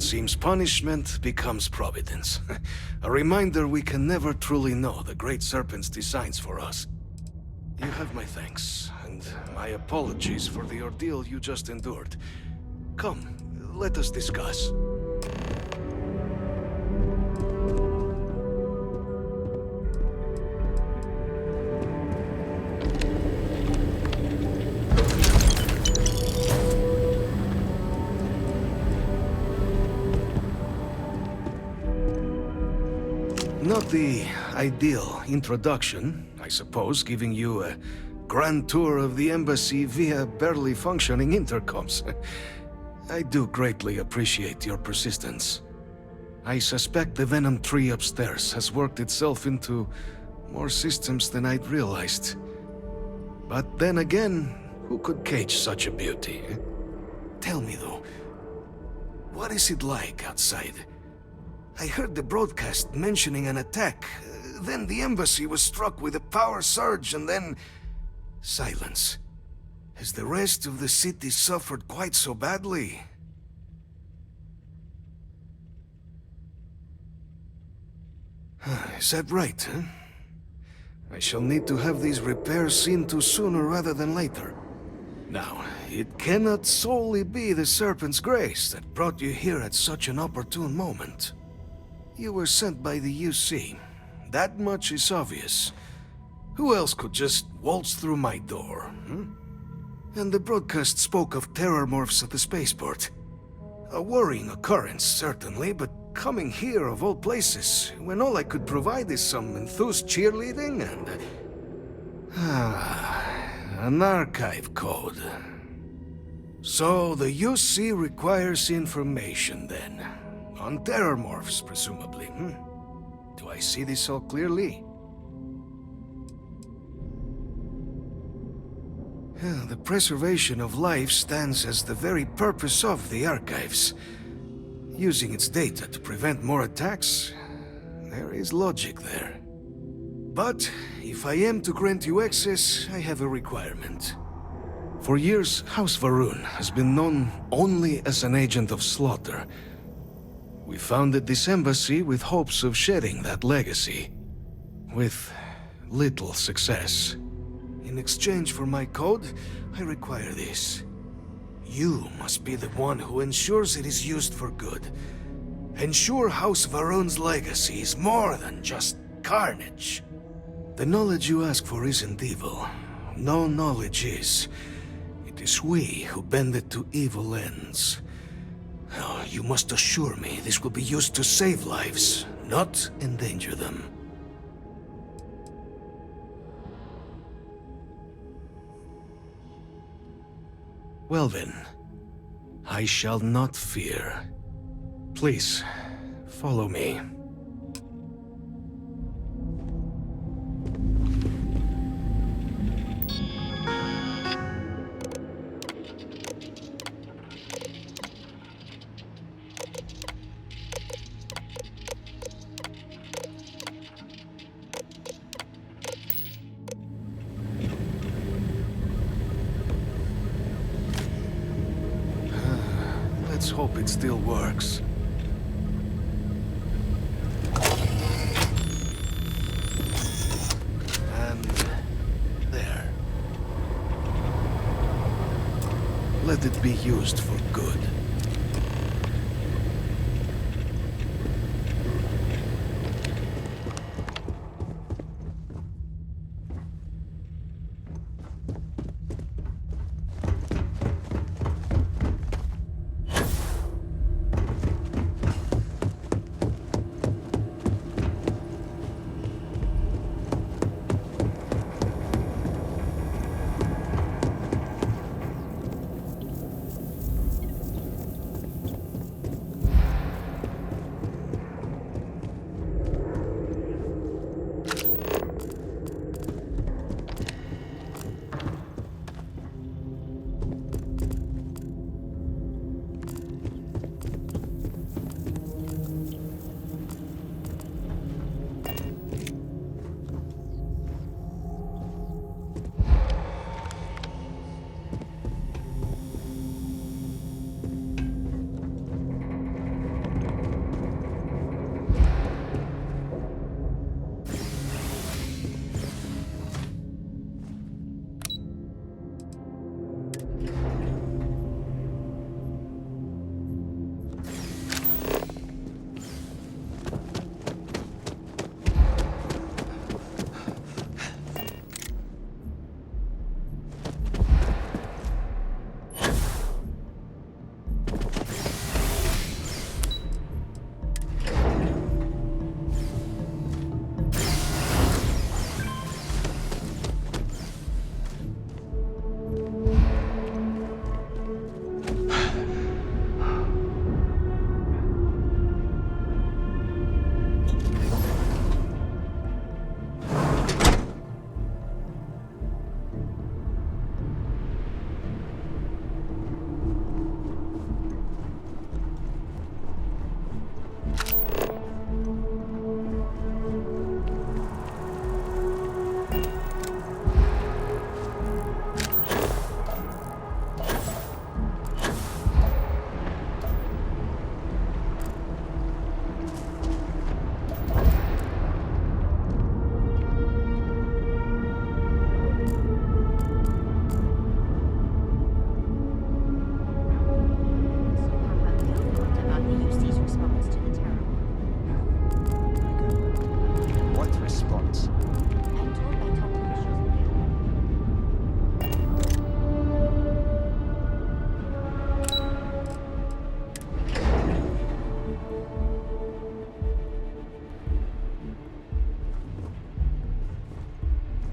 what seems punishment becomes providence. A reminder we can never truly know the Great Serpent's designs for us. You have my thanks, and my apologies for the ordeal you just endured. Come, let us discuss. Not the ideal introduction, I suppose, giving you a grand tour of the embassy via barely functioning intercoms. I do greatly appreciate your persistence. I suspect the Venom tree upstairs has worked itself into more systems than I'd realized. But then again, who could cage such a beauty? Tell me though, what is it like outside? I heard the broadcast mentioning an attack. Then the embassy was struck with a power surge and then... silence. Has the rest of the city suffered quite so badly? Is that right, huh? I shall need to have these repairs seen to sooner rather than later. Now, it cannot solely be the Serpent's grace that brought you here at such an opportune moment. You were sent by the UC. That much is obvious. Who else could just waltz through my door, hmm? And the broadcast spoke of terror morphs at the spaceport. A worrying occurrence, certainly, but coming here of all places, when all I could provide is some enthused cheerleading and... an archive code. So the UC requires information, then. On terror morphs, presumably, hmm? Do I see this all clearly? The preservation of life stands as the very purpose of the archives. Using its data to prevent more attacks, there is logic there. But if I am to grant you access, I have a requirement. For years, House Varun has been known only as an agent of slaughter. We founded this embassy with hopes of shedding that legacy. With little success. In exchange for my code, I require this. You must be the one who ensures it is used for good. Ensure House Varun's legacy is more than just carnage. The knowledge you ask for isn't evil. No knowledge is. It is we who bend it to evil ends. Oh, you must assure me this will be used to save lives, not endanger them. Well then, I shall not fear. Please, follow me. Let's hope it still works. And there. Let it be used for good.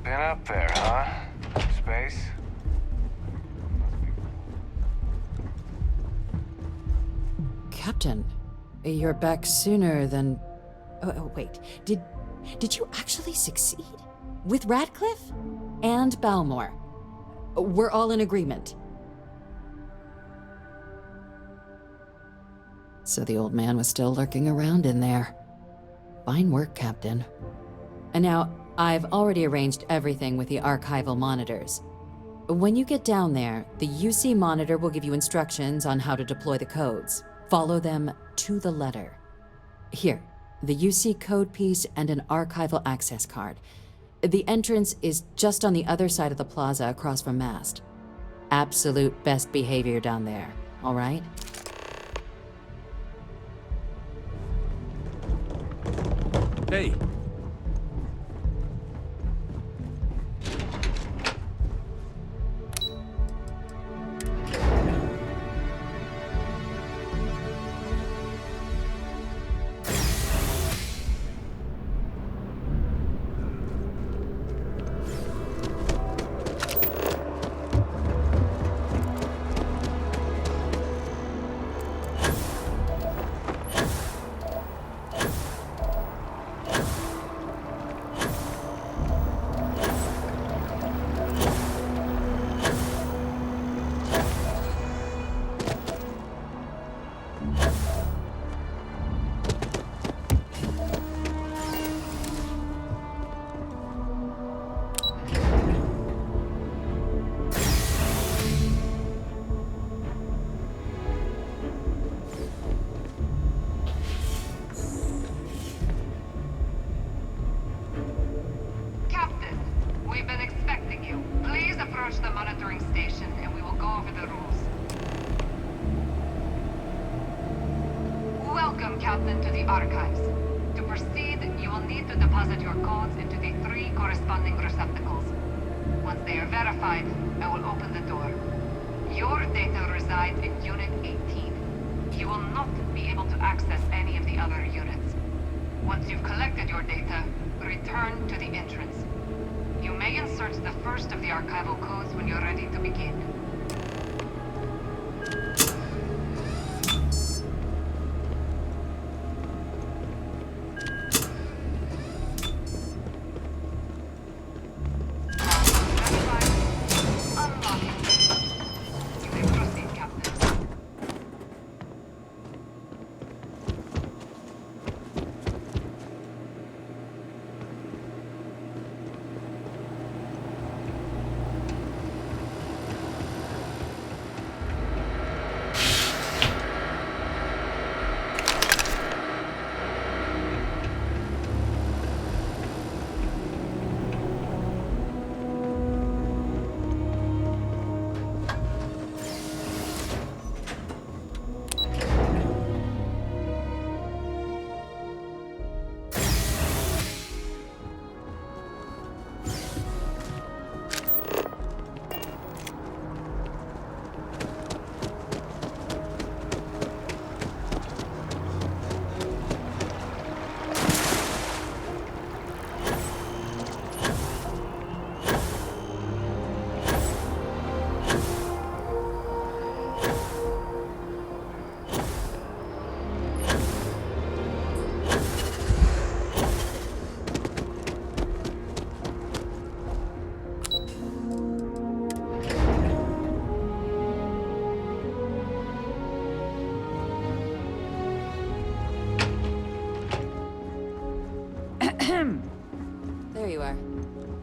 Been up there, huh? Space? Captain, you're back sooner than... Oh, wait. Did you actually succeed? With Radcliffe? And Balmore? We're all in agreement. So the old man was still lurking around in there. Fine work, Captain. And now, I've already arranged everything with the archival monitors. When you get down there, the UC monitor will give you instructions on how to deploy the codes. Follow them to the letter. Here, the UC code piece and an archival access card. The entrance is just on the other side of the plaza across from Mast. Absolute best behavior down there, all right? Hey. the monitoring station and we will go over the rules. Welcome, Captain, to the Archives. To proceed, you will need to deposit your codes into the 3 corresponding receptacles. Once they are verified, I will open the door. Your data resides in Unit 18. You will not be able to access any of the other units. Once you've collected your data, return to the entrance. You may insert the first of the archival codes when you're ready to begin. There you are.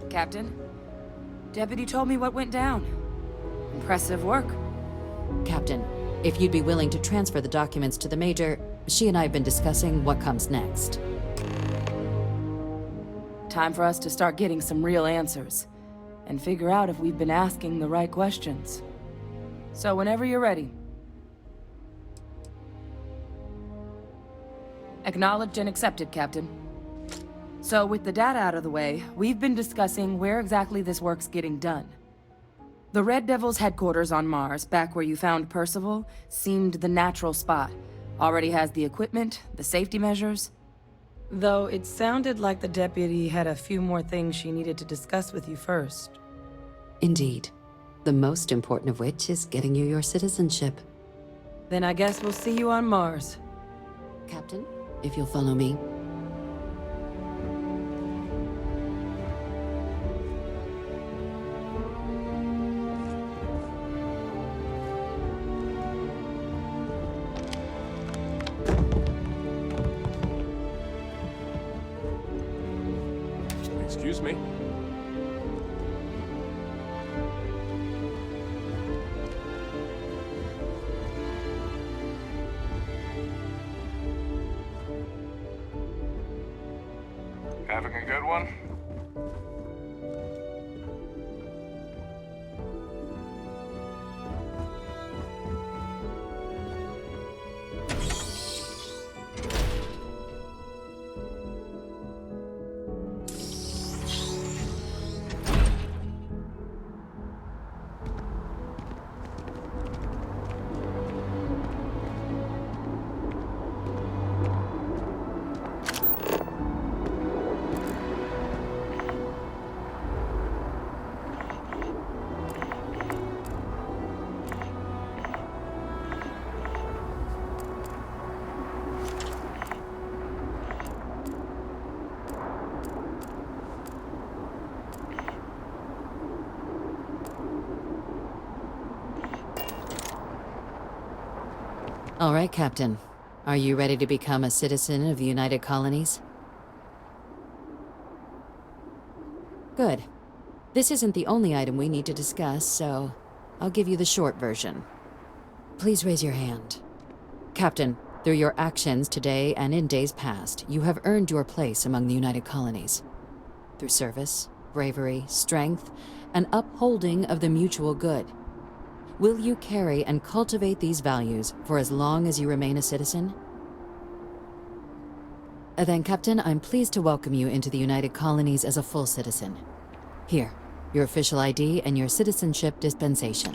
Captain, Deputy told me what went down. Impressive work. Captain, if you'd be willing to transfer the documents to the Major, she and I have been discussing what comes next. Time for us to start getting some real answers, and figure out if we've been asking the right questions. So whenever you're ready. Acknowledged and accepted, Captain. So with the data out of the way, we've been discussing where exactly this work's getting done. The Red Devil's headquarters on Mars, back where you found Percival, seemed the natural spot. Already has the equipment, the safety measures. Though it sounded like the deputy had a few more things she needed to discuss with you first. Indeed. The most important of which is getting you your citizenship. Then I guess we'll see you on Mars. Captain, if you'll follow me. Excuse me? Having a good one? All right, Captain. Are you ready to become a citizen of the United Colonies? Good. This isn't the only item we need to discuss, so I'll give you the short version. Please raise your hand. Captain, through your actions today and in days past, you have earned your place among the United Colonies. Through service, bravery, strength, and upholding of the mutual good. Will you carry and cultivate these values for as long as you remain a citizen? Then, Captain, I'm pleased to welcome you into the United Colonies as a full citizen. Here, your official ID and your citizenship dispensation.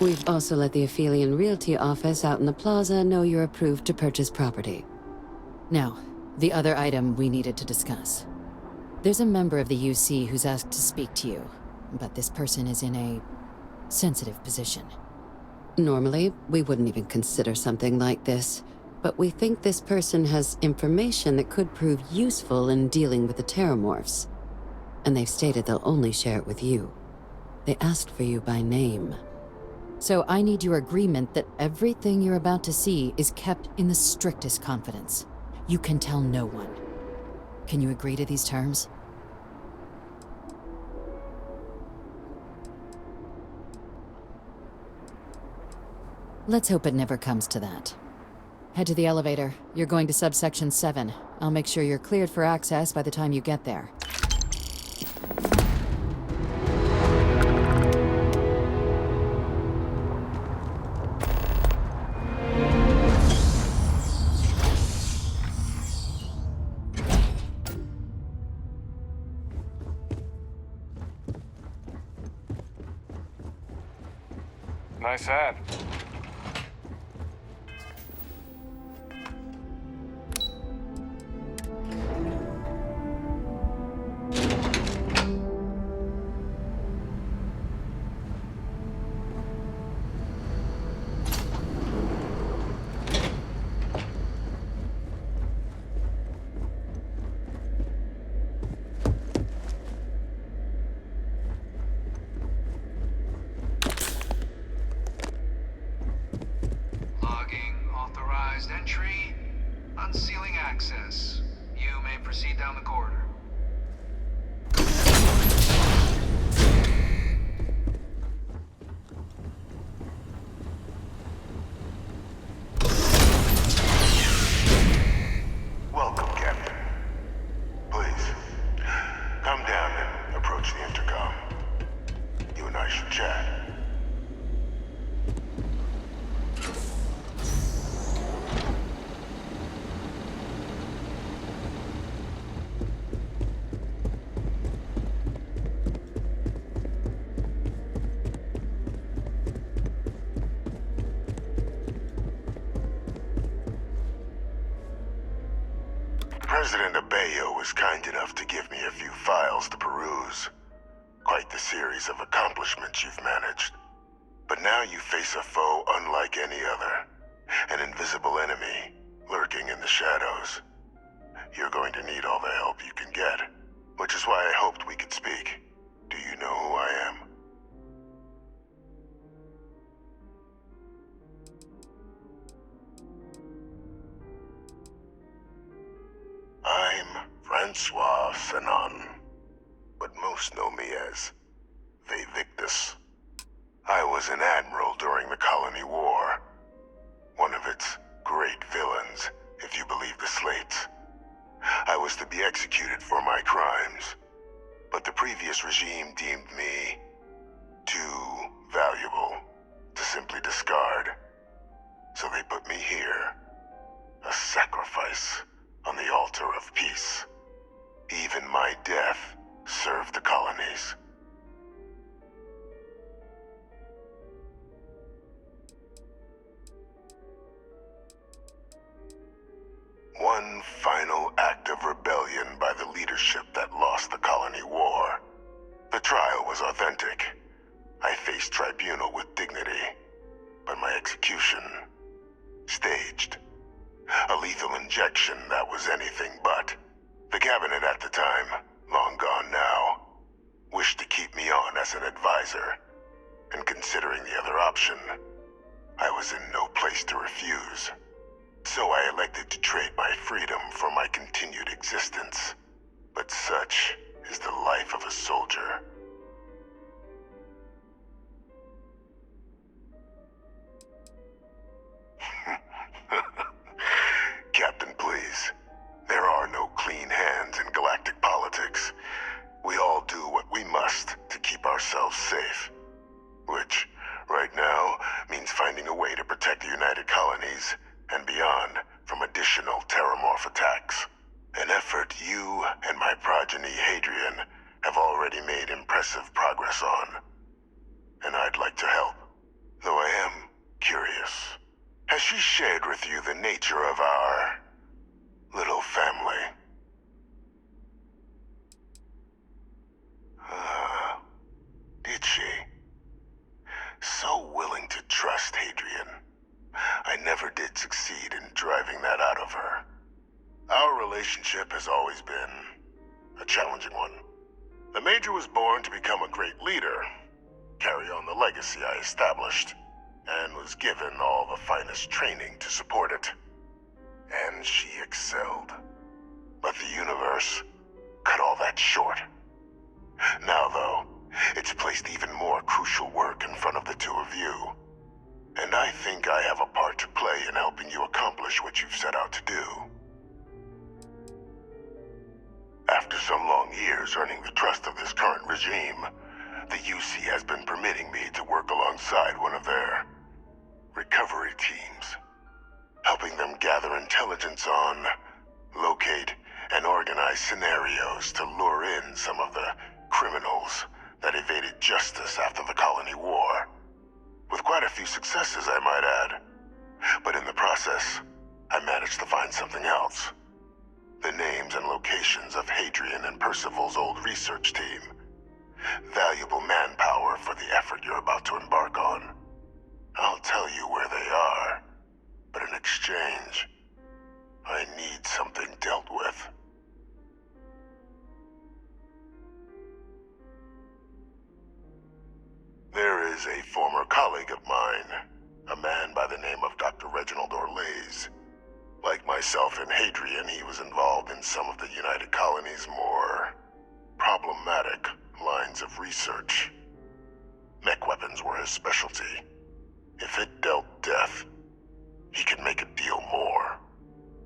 We've also let the Aphelion Realty office out in the plaza know you're approved to purchase property. Now, the other item we needed to discuss. There's a member of the UC who's asked to speak to you, but this person is in a sensitive position. Normally, we wouldn't even consider something like this, but we think this person has information that could prove useful in dealing with the Terramorphs. And they've stated they'll only share it with you. They asked for you by name. So I need your agreement that everything you're about to see is kept in the strictest confidence. You can tell no one. Can you agree to these terms? Let's hope it never comes to that. Head to the elevator. You're going to subsection 7. I'll make sure you're cleared for access by the time you get there. Nice hat. Entry, unsealing access. You may proceed down the corridor. Welcome, Captain. Please, come down and approach the intercom. You and I should chat. President Abeyo was kind enough to give me a few files to peruse. Quite the series of accomplishments you've managed. But now you face a foe unlike any other. An invisible enemy, lurking in the shadows. You're going to need all the help you can get, which is why I hoped we could speak. Do you know who I am? I'm Francois Sanon, but most know me as Victus. I was an admiral during the Colony War. One of its great villains, if you believe the slates. I was to be executed for my crimes, but the previous regime deemed me too valuable to simply discard. So they put me here, a sacrifice on the altar of peace. Even my death served the colonies. One final act of rebellion by the leadership that lost the Colony War. The trial was authentic. I faced tribunal with dignity, but my execution, staged. A lethal injection that was anything but. The cabinet at the time, long gone now, wished to keep me on as an advisor. And considering the other option, I was in no place to refuse. So I elected to trade my freedom for my continued existence. But such is the life of a soldier. Captain, please. There are no clean hands in galactic politics. We all do what we must to keep ourselves safe. Which, right now, means finding a way to protect the United Colonies and beyond from additional terramorph attacks. An effort you and my progeny Hadrian have already made impressive progress on. And I'd like to help, though I am curious. Has she shared with you the nature of our little family? Did she? So willing to trust Hadrian. I never did succeed in driving that out of her. Our relationship has always been a challenging one. The Major was born to become a great leader, carry on the legacy I established, and was given all the finest training to support it. And she excelled. But the universe cut all that short. Now, though, it's placed even more crucial work in front of the two of you. And I think I have a part to play in helping you accomplish what you've set out to do. After some long years earning the trust of this current regime, the UC has been permitting me to work alongside one of their recovery teams, helping them gather intelligence on, locate, and organize scenarios to lure in some of the criminals that evaded justice after the Colony War. With quite a few successes, I might add. But in the process, I managed to find something else. The names and locations of Hadrian and Percival's old research team. Valuable manpower for the effort you're about to embark on. I'll tell you where they are, but in exchange, I need something dealt with. There is a former colleague of mine, a man by the name of Dr. Reginald Orlaise. Like myself and Hadrian, he was involved in some of the United Colony's more problematic lines of research. Mech weapons were his specialty. If it dealt death, he could make a deal more.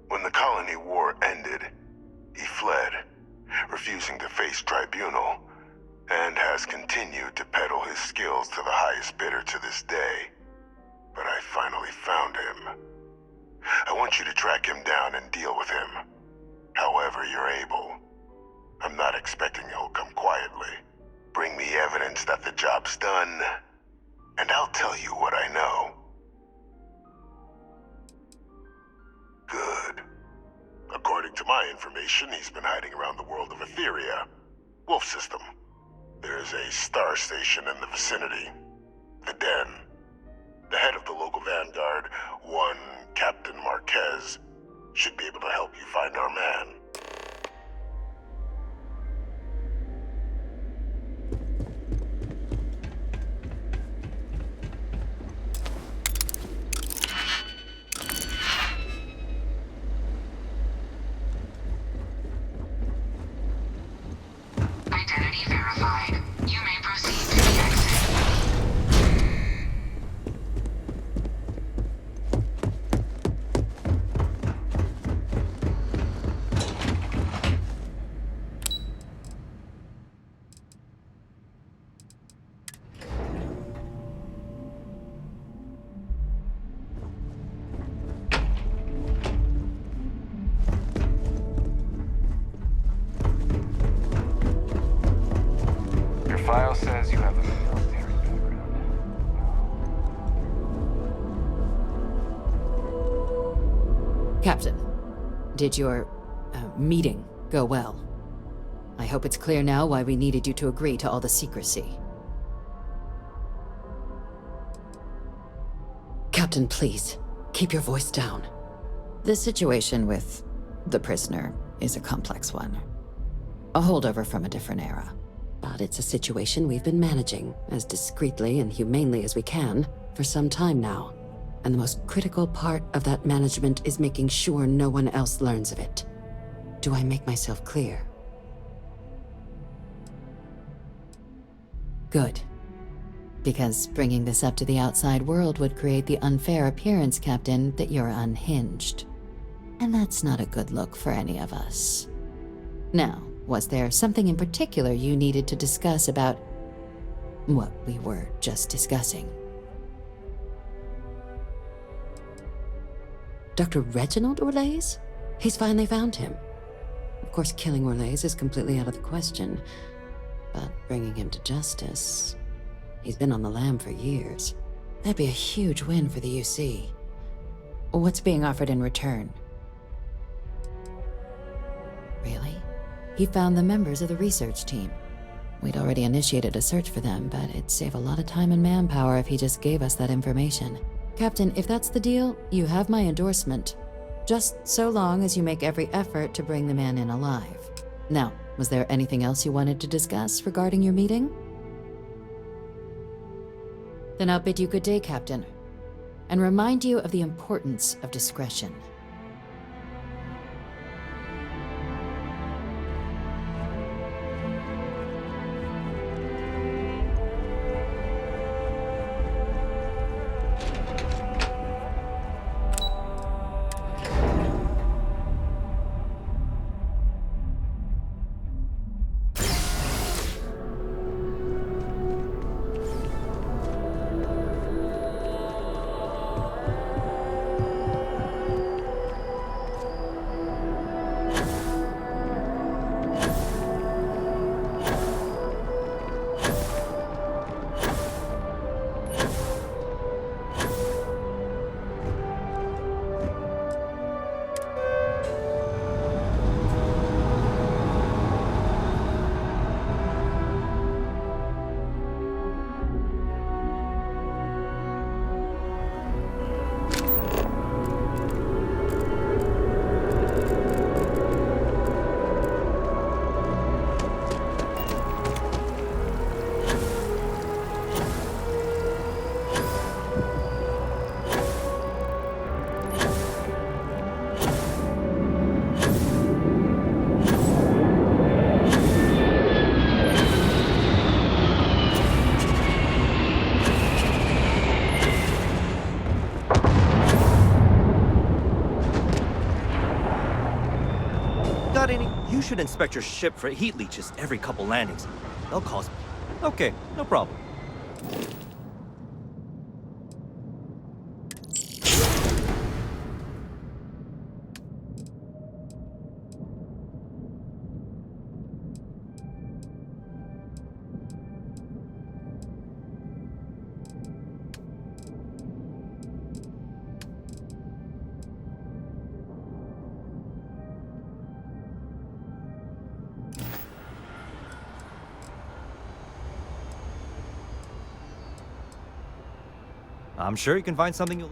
When the Colony War ended, he fled, refusing to face tribunal, and has continued to peddle his skills to the highest bidder to this day. But I finally found him. I want you to track him down and deal with him, however you're able. I'm not expecting he'll come quietly. Bring me evidence that the job's done, and I'll tell you what I know. Good. According According to my information, he's been hiding around the world of Etheria. Wolf System. There's a star station in the vicinity. The Den. The head of the local vanguard, one Captain Marquez, should be able to help you find our man. Identity verified. You may proceed to the exit. Your file says you have a military background. Captain, did your meeting go well? I hope it's clear now why we needed you to agree to all the secrecy. Captain, please, keep your voice down. The situation with the prisoner is a complex one. A holdover from a different era. But it's a situation we've been managing as discreetly and humanely as we can for some time now. And the most critical part of that management is making sure no one else learns of it. Do I make myself clear? Good. Because bringing this up to the outside world would create the unfair appearance, Captain, that you're unhinged. And that's not a good look for any of us. Now, was there something in particular you needed to discuss about what we were just discussing? Dr. Reginald Orlaise? He's finally found him. Of course, killing Orlaise is completely out of the question, but bringing him to justice... He's been on the lam for years. That'd be a huge win for the UC. What's being offered in return? Really? He found the members of the research team. We'd already initiated a search for them, but it'd save a lot of time and manpower if he just gave us that information. Captain, if that's the deal, you have my endorsement. Just so long as you make every effort to bring the man in alive. Now, was there anything else you wanted to discuss regarding your meeting? Then I'll bid you good day, Captain, and remind you of the importance of discretion. You should inspect your ship for heat leeches every couple landings. They'll cause... Okay, no problem. I'm sure you can find something you'll...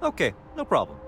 Okay, no problem.